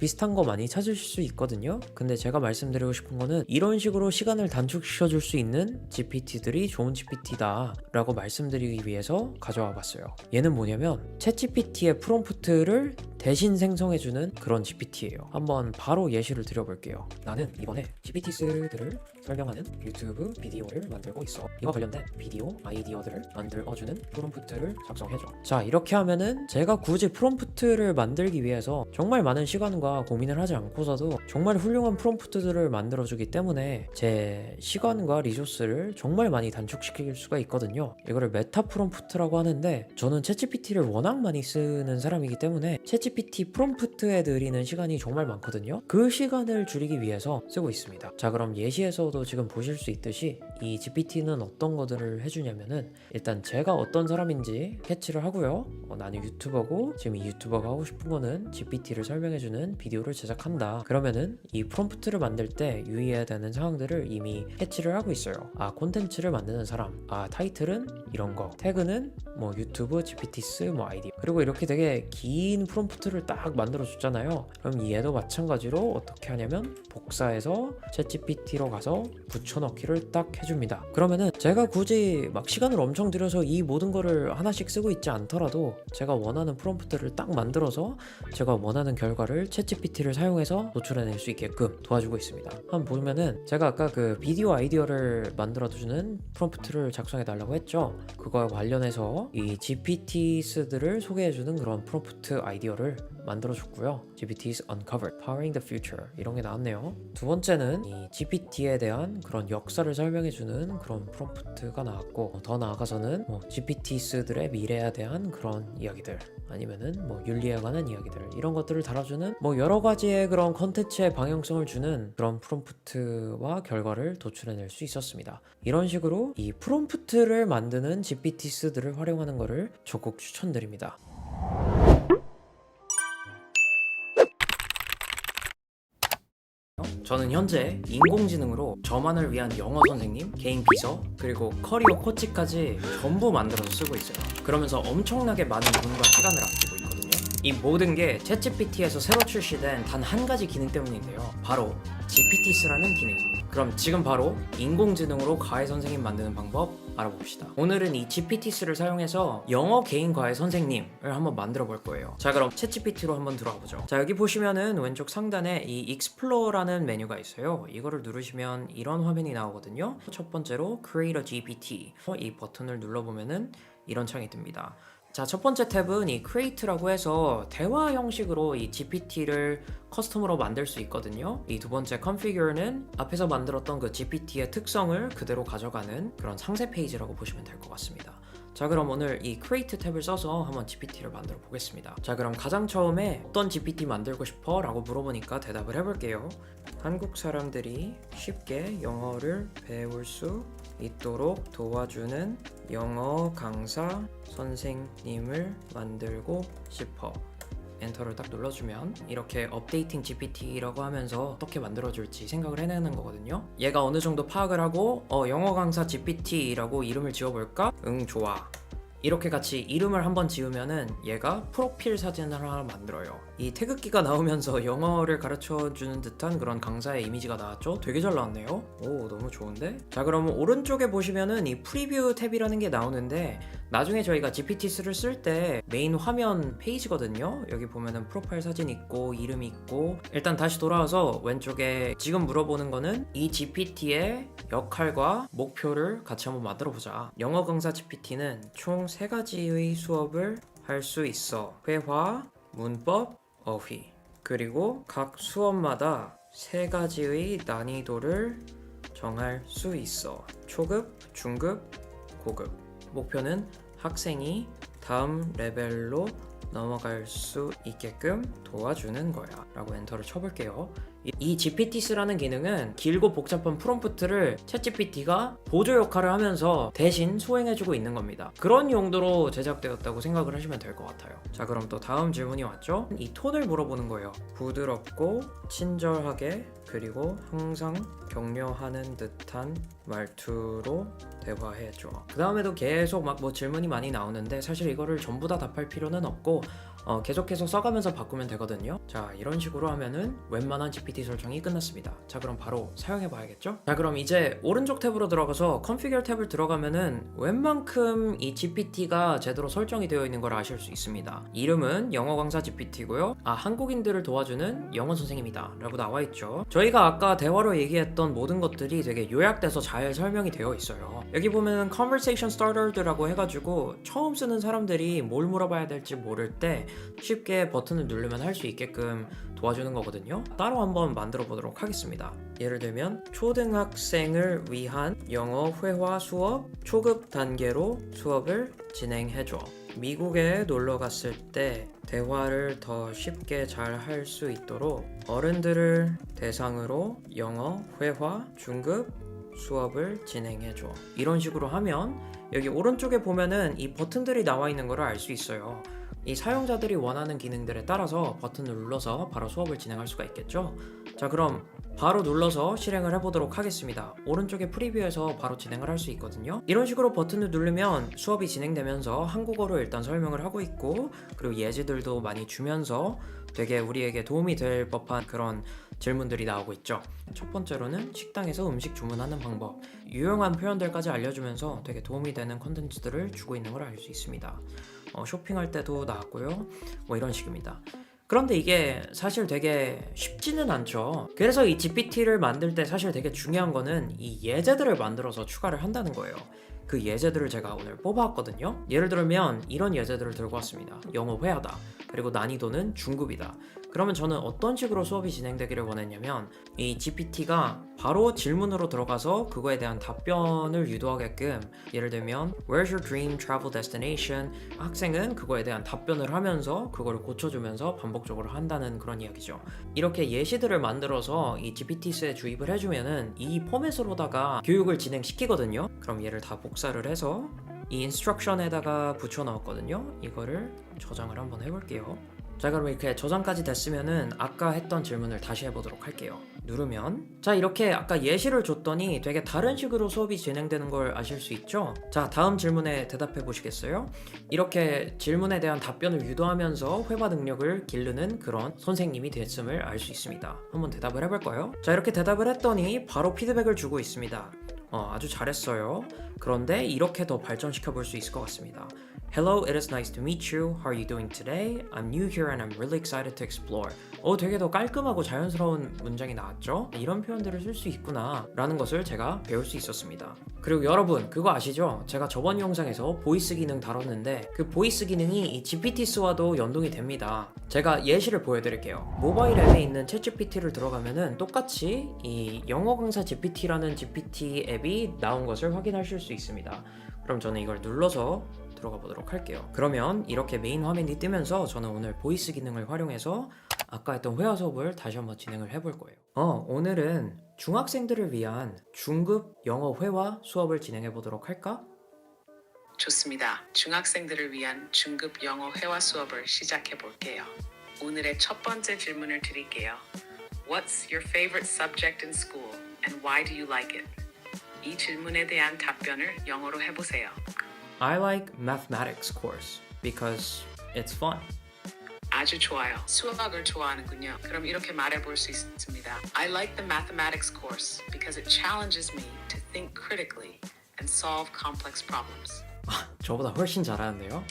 비슷한 거 많이 찾으실 수 있거든요. 근데 제가 말씀드리고 싶은 거는 이런 식으로 시간을 단축시켜 줄 수 있는 GPT들이 좋은 GPT다 라고 말씀드리기 위해서 가져와 봤어요. 얘는 뭐냐면 챗GPT의 프롬프트를 대신 생성해주는 그런 GPT예요. 한번 바로 예시를 드려볼게요. 나는 이번에 GPT들을 설명하는 유튜브 비디오를 만들고 있어. 이와 관련된 비디오 아이디어들을 만들어주는 프롬프트를 작성해줘. 자, 이렇게 하면은 제가 굳이 프롬프트를 만들기 위해서 정말 많은 시간과 고민을 하지 않고서도 정말 훌륭한 프롬프트들을 만들어주기 때문에 제 시간과 리소스를 정말 많이 단축시킬 수가 있거든요. 이거를 메타 프롬프트라고 하는데, 저는 챗GPT를 워낙 많이 쓰는 사람이기 때문에 챗GPT 프롬프트에 들이는 시간이 정말 많거든요. 그 시간을 줄이기 위해서 쓰고 있습니다. 자, 그럼 예시에서도 지금 보실 수 있듯이 이 GPT는 어떤 것들을 해주냐면은, 일단 제가 어떤 사람인지 캐치를 하고요. 나는 유튜버고 지금 이 유튜버가 하고 싶은 거는 GPT를 설명해주는 비디오를 제작한다. 그러면은 이 프롬프트를 만들 때 유의해야 되는 상황들을 이미 캐치를 하고 있어요. 콘텐츠를 만드는 사람, 타이틀은 이런 거, 태그는 뭐 유튜브 GPTs 뭐 아이디어, 그리고 이렇게 되게 긴 프롬프트를 딱 만들어 줬잖아요. 그럼 얘도 마찬가지로 어떻게 하냐면 복사해서 챗GPT로 가서 붙여넣기를 딱 해줍니다. 그러면은 제가 굳이 막 시간을 엄청 들여서 이 모든 거를 하나씩 쓰고 있지 않더라도 제가 원하는 프롬프트를 딱 만들어서 제가 원하는 결과를 챗GPT를 사용해서 도출해낼 수 있게끔 도와주고 있습니다. 한번 보면은 제가 아까 그 비디오 아이디어를 만들어주는 프롬프트를 작성해 달라고 했죠. 그거와 관련해서 이 GPT들을 소개해주는 그런 프롬프트 아이디어를 만들어줬고요. GPTs Uncovered, Powering the Future 이런 게 나왔네요. 두 번째는 이 GPT에 대한 그런 역사를 설명해주는 그런 프롬프트가 나왔고, 더 나아가서는 GPTs들의 미래에 대한 그런 이야기들, 아니면은 윤리에 관한 이야기들, 이런 것들을 달아주는 여러 가지의 그런 컨텐츠의 방향성을 주는 그런 프롬프트와 결과를 도출해낼 수 있었습니다. 이런 식으로 이 프롬프트를 만드는 GPTs들을 활용하는 것을 적극 추천드립니다. 저는 현재 인공지능으로 저만을 위한 영어 선생님, 개인 비서, 그리고 커리어 코치까지 전부 만들어서 쓰고 있어요. 그러면서 엄청나게 많은 돈과 시간을 아끼고 있거든요. 이 모든 게 챗GPT에서 새로 출시된 단 한 가지 기능 때문인데요. 바로 GPTs라는 기능입니다. 그럼 지금 바로 인공지능으로 과외 선생님 만드는 방법 알아봅시다. 오늘은 이 GPT를 사용해서 영어 개인 과외 선생님을 한번 만들어 볼 거예요. 자, 그럼 챗GPT로 한번 들어가 보죠. 자, 여기 보시면은 왼쪽 상단에 이 Explorer라는 메뉴가 있어요. 이거를 누르시면 이런 화면이 나오거든요. 첫 번째로 Create a GPT, 이 버튼을 눌러보면은 이런 창이 뜹니다. 자, 첫 번째 탭은 이 Create라고 해서 대화 형식으로 이 GPT를 커스텀으로 만들 수 있거든요. 이 두 번째 Configure는 앞에서 만들었던 그 GPT의 특성을 그대로 가져가는 그런 상세 페이지라고 보시면 될 것 같습니다. 자, 그럼 오늘 이 Create 탭을 써서 한번 GPT를 만들어 보겠습니다. 자, 그럼 가장 처음에 어떤 GPT 만들고 싶어? 라고 물어보니까 대답을 해볼게요. 한국 사람들이 쉽게 영어를 배울 수 있도록 도와주는 영어 강사 선생님을 만들고 싶어. 엔터를 딱 눌러주면 이렇게 업데이팅 GPT라고 하면서 어떻게 만들어줄지 생각을 해내는 거거든요. 얘가 어느 정도 파악을 하고 영어 강사 GPT라고 이름을 지어볼까? 응, 좋아. 이렇게 같이 이름을 한번 지으면은 얘가 프로필 사진을 하나 만들어요. 이 태극기가 나오면서 영어를 가르쳐주는 듯한 그런 강사의 이미지가 나왔죠? 되게 잘 나왔네요. 오, 너무 좋은데? 자, 그러면 오른쪽에 보시면은 이 프리뷰 탭이라는 게 나오는데 나중에 저희가 GPT-3를 쓸 때 메인 화면 페이지거든요. 여기 보면은 프로파일 사진 있고 이름 있고, 일단 다시 돌아와서 왼쪽에 지금 물어보는 거는 이 GPT의 역할과 목표를 같이 한번 만들어 보자. 영어 강사 GPT는 총 3가지의 수업을 할 수 있어. 회화, 문법, 어휘. 그리고 각 수업마다 3가지의 난이도를 정할 수 있어. 초급, 중급, 고급. 목표는 학생이 다음 레벨로 넘어갈 수 있게끔 도와주는 거야 라고 엔터를 쳐볼게요. 이 GPT-3라는 기능은 길고 복잡한 프롬프트를 챗GPT가 보조 역할을 하면서 대신 수행해주고 있는 겁니다. 그런 용도로 제작되었다고 생각을 하시면 될 것 같아요. 자, 그럼 또 다음 질문이 왔죠? 이 톤을 물어보는 거예요. 부드럽고 친절하게, 그리고 항상 격려하는 듯한 말투로 대화해줘. 그 다음에도 계속 막 뭐 질문이 많이 나오는데 사실 이거를 전부 다 답할 필요는 없고 계속해서 써가면서 바꾸면 되거든요. 자, 이런 식으로 하면은 웬만한 GPT 설정이 끝났습니다. 자, 그럼 바로 사용해 봐야겠죠? 자, 그럼 이제 오른쪽 탭으로 들어가서 Configure 탭을 들어가면은 웬만큼 이 GPT가 제대로 설정이 되어 있는 걸 아실 수 있습니다. 이름은 영어 강사 GPT고요. 한국인들을 도와주는 영어 선생님이다 라고 나와 있죠. 저희가 아까 대화로 얘기했던 모든 것들이 되게 요약돼서 잘 설명이 되어 있어요. 여기 보면은 Conversation Starter라고 해가지고 처음 쓰는 사람들이 뭘 물어봐야 될지 모를 때 쉽게 버튼을 누르면 할 수 있게끔 도와주는 거거든요. 따로 한번 만들어 보도록 하겠습니다. 예를 들면 초등학생을 위한 영어 회화 수업 초급 단계로 수업을 진행해줘. 미국에 놀러 갔을 때 대화를 더 쉽게 잘 할 수 있도록 어른들을 대상으로 영어 회화 중급 수업을 진행해줘. 이런 식으로 하면 여기 오른쪽에 보면은 이 버튼들이 나와 있는 걸 알 수 있어요. 이 사용자들이 원하는 기능들에 따라서 버튼을 눌러서 바로 수업을 진행할 수가 있겠죠. 자, 그럼 바로 눌러서 실행을 해보도록 하겠습니다. 오른쪽에 프리뷰에서 바로 진행을 할 수 있거든요. 이런 식으로 버튼을 누르면 수업이 진행되면서 한국어로 일단 설명을 하고 있고, 그리고 예시들도 많이 주면서 되게 우리에게 도움이 될 법한 그런 질문들이 나오고 있죠. 첫 번째로는 식당에서 음식 주문하는 방법, 유용한 표현들까지 알려주면서 되게 도움이 되는 콘텐츠들을 주고 있는 걸 알 수 있습니다. 쇼핑할 때도 나왔고요. 뭐 이런 식입니다. 그런데 이게 사실 되게 쉽지는 않죠. 그래서 이 GPT를 만들 때 사실 되게 중요한 거는 이 예제들을 만들어서 추가를 한다는 거예요. 그 예제들을 제가 오늘 뽑아왔거든요. 예를 들면 이런 예제들을 들고 왔습니다. 영어 회화다. 그리고 난이도는 중급이다. 그러면 저는 어떤 식으로 수업이 진행되기를 원했냐면 이 GPT가 바로 질문으로 들어가서 그거에 대한 답변을 유도하게끔, 예를 들면 Where's your dream travel destination? 학생은 그거에 대한 답변을 하면서 그걸 고쳐주면서 반복적으로 한다는 그런 이야기죠. 이렇게 예시들을 만들어서 이 GPT-3에 주입을 해주면은 이 포맷으로다가 교육을 진행시키거든요. 그럼 얘를 다 복사를 해서 이 인스트럭션에다가 붙여 넣었거든요. 이거를 저장을 한번 해볼게요. 자, 그럼 이렇게 저장까지 됐으면은 아까 했던 질문을 다시 해보도록 할게요. 누르면 자 이렇게 아까 예시를 줬더니 되게 다른 식으로 수업이 진행되는 걸 아실 수 있죠? 자 다음 질문에 대답해 보시겠어요? 이렇게 질문에 대한 답변을 유도하면서 회화 능력을 기르는 그런 선생님이 됐음을 알 수 있습니다. 한번 대답을 해볼까요? 자 이렇게 대답을 했더니 바로 피드백을 주고 있습니다. 아주 잘했어요. 그런데 이렇게 더 발전시켜 볼 수 있을 것 같습니다. Hello, it is nice to meet you. How are you doing today? I'm new here and I'm really excited to explore. 되게 더 깔끔하고 자연스러운 문장이 나왔죠? 이런 표현들을 쓸 수 있구나 라는 것을 제가 배울 수 있었습니다. 그리고 여러분 그거 아시죠? 제가 저번 영상에서 보이스 기능 다뤘는데 그 보이스 기능이 이 GPT스와도 연동이 됩니다. 제가 예시를 보여드릴게요. 모바일 앱에 있는 챗GPT를 들어가면은 똑같이 이 영어 강사 GPT라는 GPT 앱이 나온 것을 확인하실 수 있습니다. 그럼 저는 이걸 눌러서 들어가 보도록 할게요. 그러면 이렇게 메인 화면이 뜨면서 저는 오늘 보이스 기능을 활용해서 아까 했던 회화 수업을 다시 한번 진행을 해볼 거예요. 오늘은 중학생들을 위한 중급 영어 회화 수업을 진행해 보도록 할까? 좋습니다. 중학생들을 위한 중급 영어 회화 수업을 시작해 볼게요. 오늘의 첫 번째 질문을 드릴게요. What's your favorite subject in school and why do you like it? 이 질문에 대한 답변을 영어로 해보세요. I like mathematics course because it's fun. 아주 좋아요. 수학을 좋아하는군요. 그럼 이렇게 말해볼 수 있습니다. I like the mathematics course because it challenges me to think critically and solve complex problems. 저보다 훨씬 잘하는데요.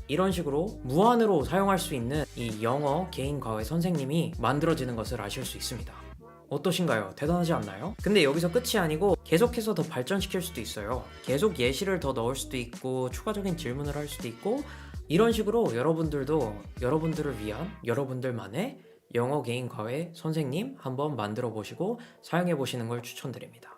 이런 식으로 무한으로 사용할 수 있는 이 영어 개인 과외 선생님이 만들어지는 것을 아실 수 있습니다. 어떠신가요? 대단하지 않나요? 근데 여기서 끝이 아니고 계속해서 더 발전시킬 수도 있어요. 계속 예시를 더 넣을 수도 있고 추가적인 질문을 할 수도 있고 이런 식으로 여러분들도 여러분들을 위한 여러분들만의 영어 개인 과외 선생님 한번 만들어 보시고 사용해 보시는 걸 추천드립니다.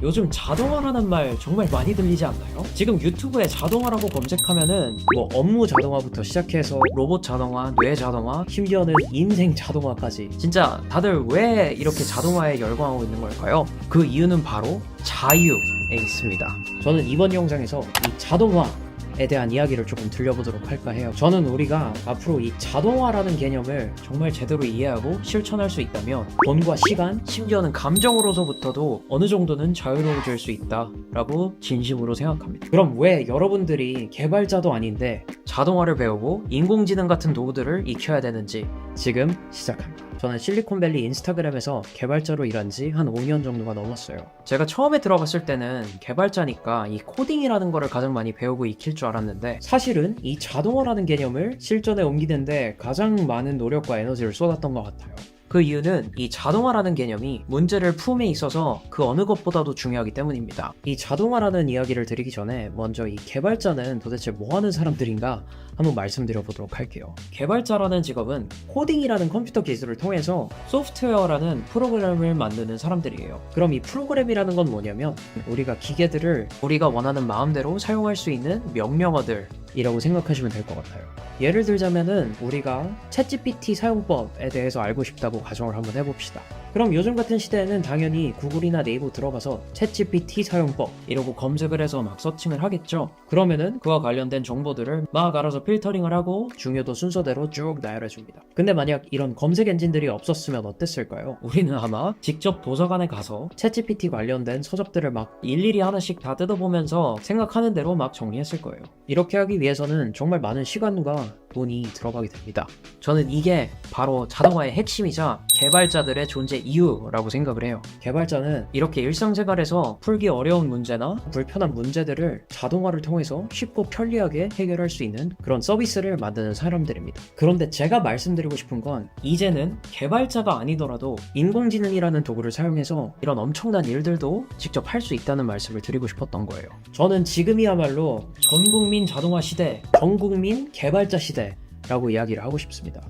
요즘 자동화라는 말 정말 많이 들리지 않나요? 지금 유튜브에 자동화라고 검색하면은 뭐 업무 자동화부터 시작해서 로봇 자동화, 뇌 자동화, 심지어는 인생 자동화까지 진짜 다들 왜 이렇게 자동화에 열광하고 있는 걸까요? 그 이유는 바로 자유에 있습니다. 저는 이번 영상에서 이 자동화에 대한 이야기를 조금 들려보도록 할까 해요. 저는 우리가 앞으로 이 자동화라는 개념을 정말 제대로 이해하고 실천할 수 있다면 돈과 시간, 심지어는 감정으로서부터도 어느 정도는 자유로워질 수 있다라고 진심으로 생각합니다. 그럼 왜 여러분들이 개발자도 아닌데 자동화를 배우고 인공지능 같은 도구들을 익혀야 되는지 지금 시작합니다. 저는 실리콘밸리 인스타그램에서 개발자로 일한 지 한 5년 정도가 넘었어요. 제가 처음에 들어갔을 때는 개발자니까 이 코딩이라는 거를 가장 많이 배우고 익힐 줄 알았는데 사실은 이 자동화라는 개념을 실전에 옮기는데 가장 많은 노력과 에너지를 쏟았던 것 같아요. 그 이유는 이 자동화라는 개념이 문제를 품에 있어서 그 어느 것보다도 중요하기 때문입니다. 이 자동화라는 이야기를 드리기 전에 먼저 이 개발자는 도대체 뭐 하는 사람들인가 한번 말씀드려 보도록 할게요. 개발자라는 직업은 코딩이라는 컴퓨터 기술을 통해서 소프트웨어라는 프로그램을 만드는 사람들이에요. 그럼 이 프로그램이라는 건 뭐냐면 우리가 기계들을 우리가 원하는 마음대로 사용할 수 있는 명령어들이라고 생각하시면 될 것 같아요. 예를 들자면은 우리가 챗GPT 사용법에 대해서 알고 싶다고 가정을 한번 해봅시다. 그럼 요즘 같은 시대에는 당연히 구글이나 네이버 들어가서 챗GPT 사용법 이러고 검색을 해서 막 서칭을 하겠죠. 그러면은 그와 관련된 정보들을 막 알아서 필터링을 하고 중요도 순서대로 쭉 나열해줍니다. 근데 만약 이런 검색 엔진들이 없었으면 어땠을까요? 우리는 아마 직접 도서관에 가서 챗GPT 관련된 서적들을 막 일일이 하나씩 다 뜯어보면서 생각하는 대로 막 정리했을 거예요. 이렇게 하기 위해서는 정말 많은 시간과 돈이 들어가게 됩니다. 저는 이게 바로 자동화의 핵심이자 개발자들의 존재 이유라고 생각을 해요. 개발자는 이렇게 일상생활에서 풀기 어려운 문제나 불편한 문제들을 자동화를 통해서 쉽고 편리하게 해결할 수 있는 그런 서비스를 만드는 사람들입니다. 그런데 제가 말씀드리고 싶은 건 이제는 개발자가 아니더라도 인공지능이라는 도구를 사용해서 이런 엄청난 일들도 직접 할 수 있다는 말씀을 드리고 싶었던 거예요. 저는 지금이야말로 전국민 자동화 시대, 전국민 개발자 시대라고 이야기를 하고 싶습니다.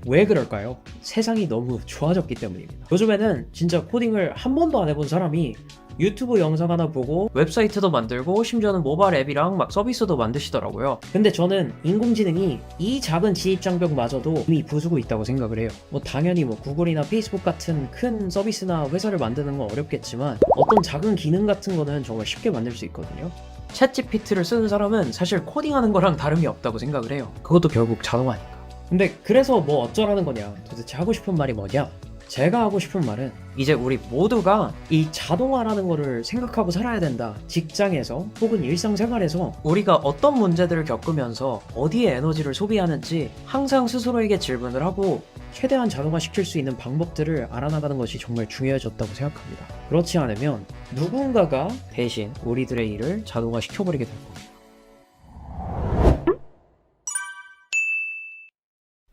왜 그럴까요? 세상이 너무 좋아졌기 때문입니다. 요즘에는 진짜 코딩을 한 번도 안 해본 사람이 유튜브 영상 하나 보고 웹사이트도 만들고 심지어는 모바일 앱이랑 막 서비스도 만드시더라고요. 근데 저는 인공지능이 이 작은 진입장벽마저도 이미 부수고 있다고 생각을 해요. 당연히 구글이나 페이스북 같은 큰 서비스나 회사를 만드는 건 어렵겠지만 어떤 작은 기능 같은 거는 정말 쉽게 만들 수 있거든요. 챗GPT를 쓰는 사람은 사실 코딩하는 거랑 다름이 없다고 생각을 해요. 그것도 결국 자동화니까. 근데 그래서 뭐 어쩌라는 거냐, 도대체 하고 싶은 말이 뭐냐? 제가 하고 싶은 말은 이제 우리 모두가 이 자동화라는 거를 생각하고 살아야 된다. 직장에서 혹은 일상생활에서 우리가 어떤 문제들을 겪으면서 어디에 에너지를 소비하는지 항상 스스로에게 질문을 하고 최대한 자동화시킬 수 있는 방법들을 알아나가는 것이 정말 중요해졌다고 생각합니다. 그렇지 않으면 누군가가 대신 우리들의 일을 자동화시켜버리게 될 겁니다.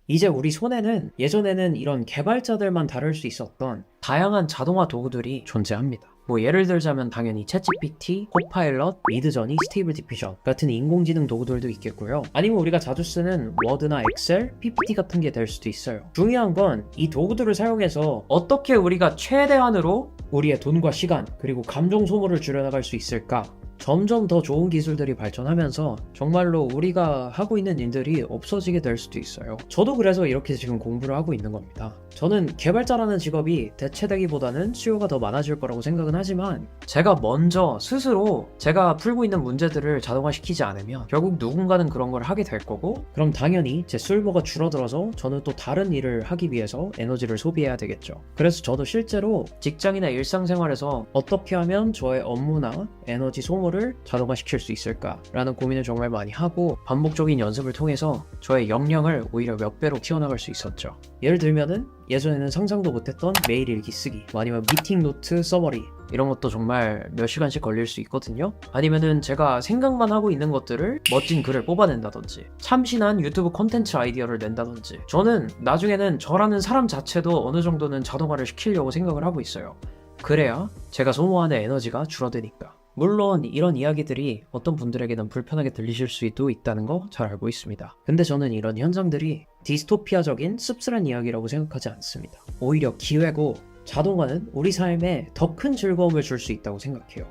이제 우리 손에는 예전에는 이런 개발자들만 다룰 수 있었던 다양한 자동화 도구들이 존재합니다. 뭐 예를 들자면 당연히 챗GPT, 코파일럿, 미드저니, 스테이블 디퓨전 같은 인공지능 도구들도 있겠고요. 아니면 우리가 자주 쓰는 워드나 엑셀, PPT 같은 게 될 수도 있어요. 중요한 건 이 도구들을 사용해서 어떻게 우리가 최대한으로 우리의 돈과 시간 그리고 감정 소모를 줄여나갈 수 있을까? 점점 더 좋은 기술들이 발전하면서 정말로 우리가 하고 있는 일들이 없어지게 될 수도 있어요. 저도 그래서 이렇게 지금 공부를 하고 있는 겁니다. 저는 개발자라는 직업이 대체되기보다는 수요가 더 많아질 거라고 생각은 하지만 제가 먼저 스스로 제가 풀고 있는 문제들을 자동화시키지 않으면 결국 누군가는 그런 걸 하게 될 거고, 그럼 당연히 제 쓸모가 줄어들어서 저는 또 다른 일을 하기 위해서 에너지를 소비해야 되겠죠. 그래서 저도 실제로 직장이나 일상생활에서 어떻게 하면 저의 업무나 에너지 소모를 자동화시킬 수 있을까라는 고민을 정말 많이 하고 반복적인 연습을 통해서 저의 역량을 오히려 몇 배로 키워나갈 수 있었죠. 예를 들면은 예전에는 상상도 못했던 메일 일기 쓰기, 아니면 미팅 노트 서머리, 이런 것도 정말 몇 시간씩 걸릴 수 있거든요. 아니면은 제가 생각만 하고 있는 것들을 멋진 글을 뽑아낸다든지 참신한 유튜브 콘텐츠 아이디어를 낸다든지, 저는 나중에는 저라는 사람 자체도 어느 정도는 자동화를 시키려고 생각을 하고 있어요. 그래야 제가 소모하는 에너지가 줄어드니까. 물론 이런 이야기들이 어떤 분들에게는 불편하게 들리실 수도 있다는 거 잘 알고 있습니다. 근데 저는 이런 현상들이 디스토피아적인 씁쓸한 이야기라고 생각하지 않습니다. 오히려 기회고, 자동화는 우리 삶에 더 큰 즐거움을 줄 수 있다고 생각해요.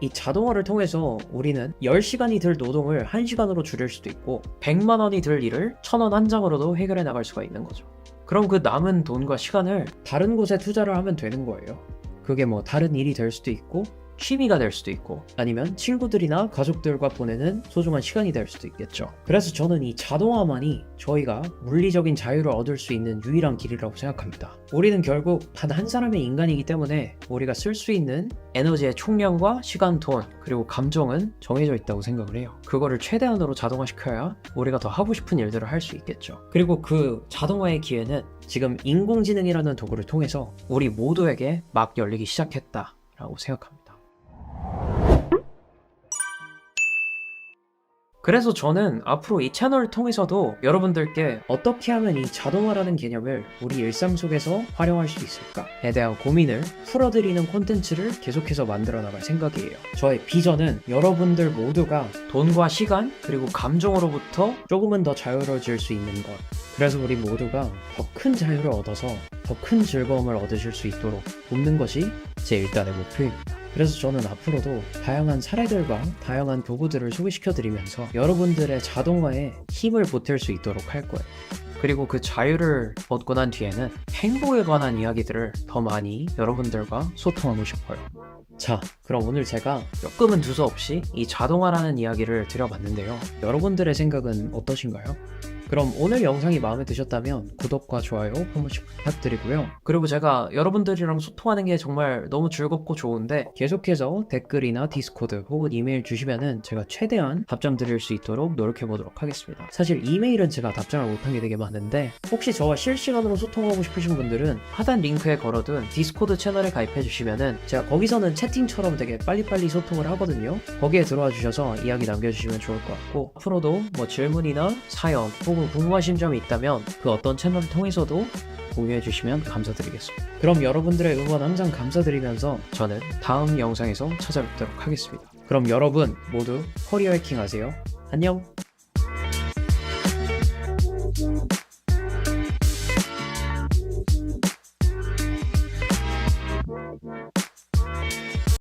이 자동화를 통해서 우리는 10시간이 들 노동을 1시간으로 줄일 수도 있고 100만 원이 들 일을 1000원 한 장으로도 해결해 나갈 수가 있는 거죠. 그럼 그 남은 돈과 시간을 다른 곳에 투자를 하면 되는 거예요. 그게 뭐 다른 일이 될 수도 있고 취미가 될 수도 있고, 아니면 친구들이나 가족들과 보내는 소중한 시간이 될 수도 있겠죠. 그래서 저는 이 자동화만이 저희가 물리적인 자유를 얻을 수 있는 유일한 길이라고 생각합니다. 우리는 결국 단 한 사람의 인간이기 때문에 우리가 쓸 수 있는 에너지의 총량과 시간, 돈, 그리고 감정은 정해져 있다고 생각을 해요. 그거를 최대한으로 자동화시켜야 우리가 더 하고 싶은 일들을 할 수 있겠죠. 그리고 그 자동화의 기회는 지금 인공지능이라는 도구를 통해서 우리 모두에게 막 열리기 시작했다라고 생각합니다. 그래서 저는 앞으로 이 채널을 통해서도 여러분들께 어떻게 하면 이 자동화라는 개념을 우리 일상 속에서 활용할 수 있을까에 대한 고민을 풀어드리는 콘텐츠를 계속해서 만들어 나갈 생각이에요. 저의 비전은 여러분들 모두가 돈과 시간 그리고 감정으로부터 조금은 더 자유로워질 수 있는 것, 그래서 우리 모두가 더 큰 자유를 얻어서 더 큰 즐거움을 얻으실 수 있도록 돕는 것이 제 일단의 목표입니다. 그래서 저는 앞으로도 다양한 사례들과 다양한 도구들을 소개시켜드리면서 여러분들의 자동화에 힘을 보탤 수 있도록 할 거예요. 그리고 그 자유를 얻고 난 뒤에는 행복에 관한 이야기들을 더 많이 여러분들과 소통하고 싶어요. 자, 그럼 오늘 제가 조금은 두서없이 이 자동화라는 이야기를 드려봤는데요. 여러분들의 생각은 어떠신가요? 그럼 오늘 영상이 마음에 드셨다면 구독과 좋아요 한 번씩 부탁드리고요. 그리고 제가 여러분들이랑 소통하는 게 정말 너무 즐겁고 좋은데 계속해서 댓글이나 디스코드 혹은 이메일 주시면은 제가 최대한 답장 드릴 수 있도록 노력해 보도록 하겠습니다. 사실 이메일은 제가 답장을 못한 게 되게 많은데 혹시 저와 실시간으로 소통하고 싶으신 분들은 하단 링크에 걸어둔 디스코드 채널에 가입해 주시면은 제가 거기서는 채팅처럼 되게 빨리빨리 소통을 하거든요. 거기에 들어와 주셔서 이야기 남겨주시면 좋을 것 같고, 앞으로도 뭐 질문이나 사연 혹은 궁금하신 점이 있다면 그 어떤 채널을 통해서도 공유해 주시면 감사드리겠습니다. 그럼 여러분들의 응원 항상 감사드리면서 저는 다음 영상에서 찾아뵙도록 하겠습니다. 그럼 여러분 모두 커리어 해킹 하세요. 안녕.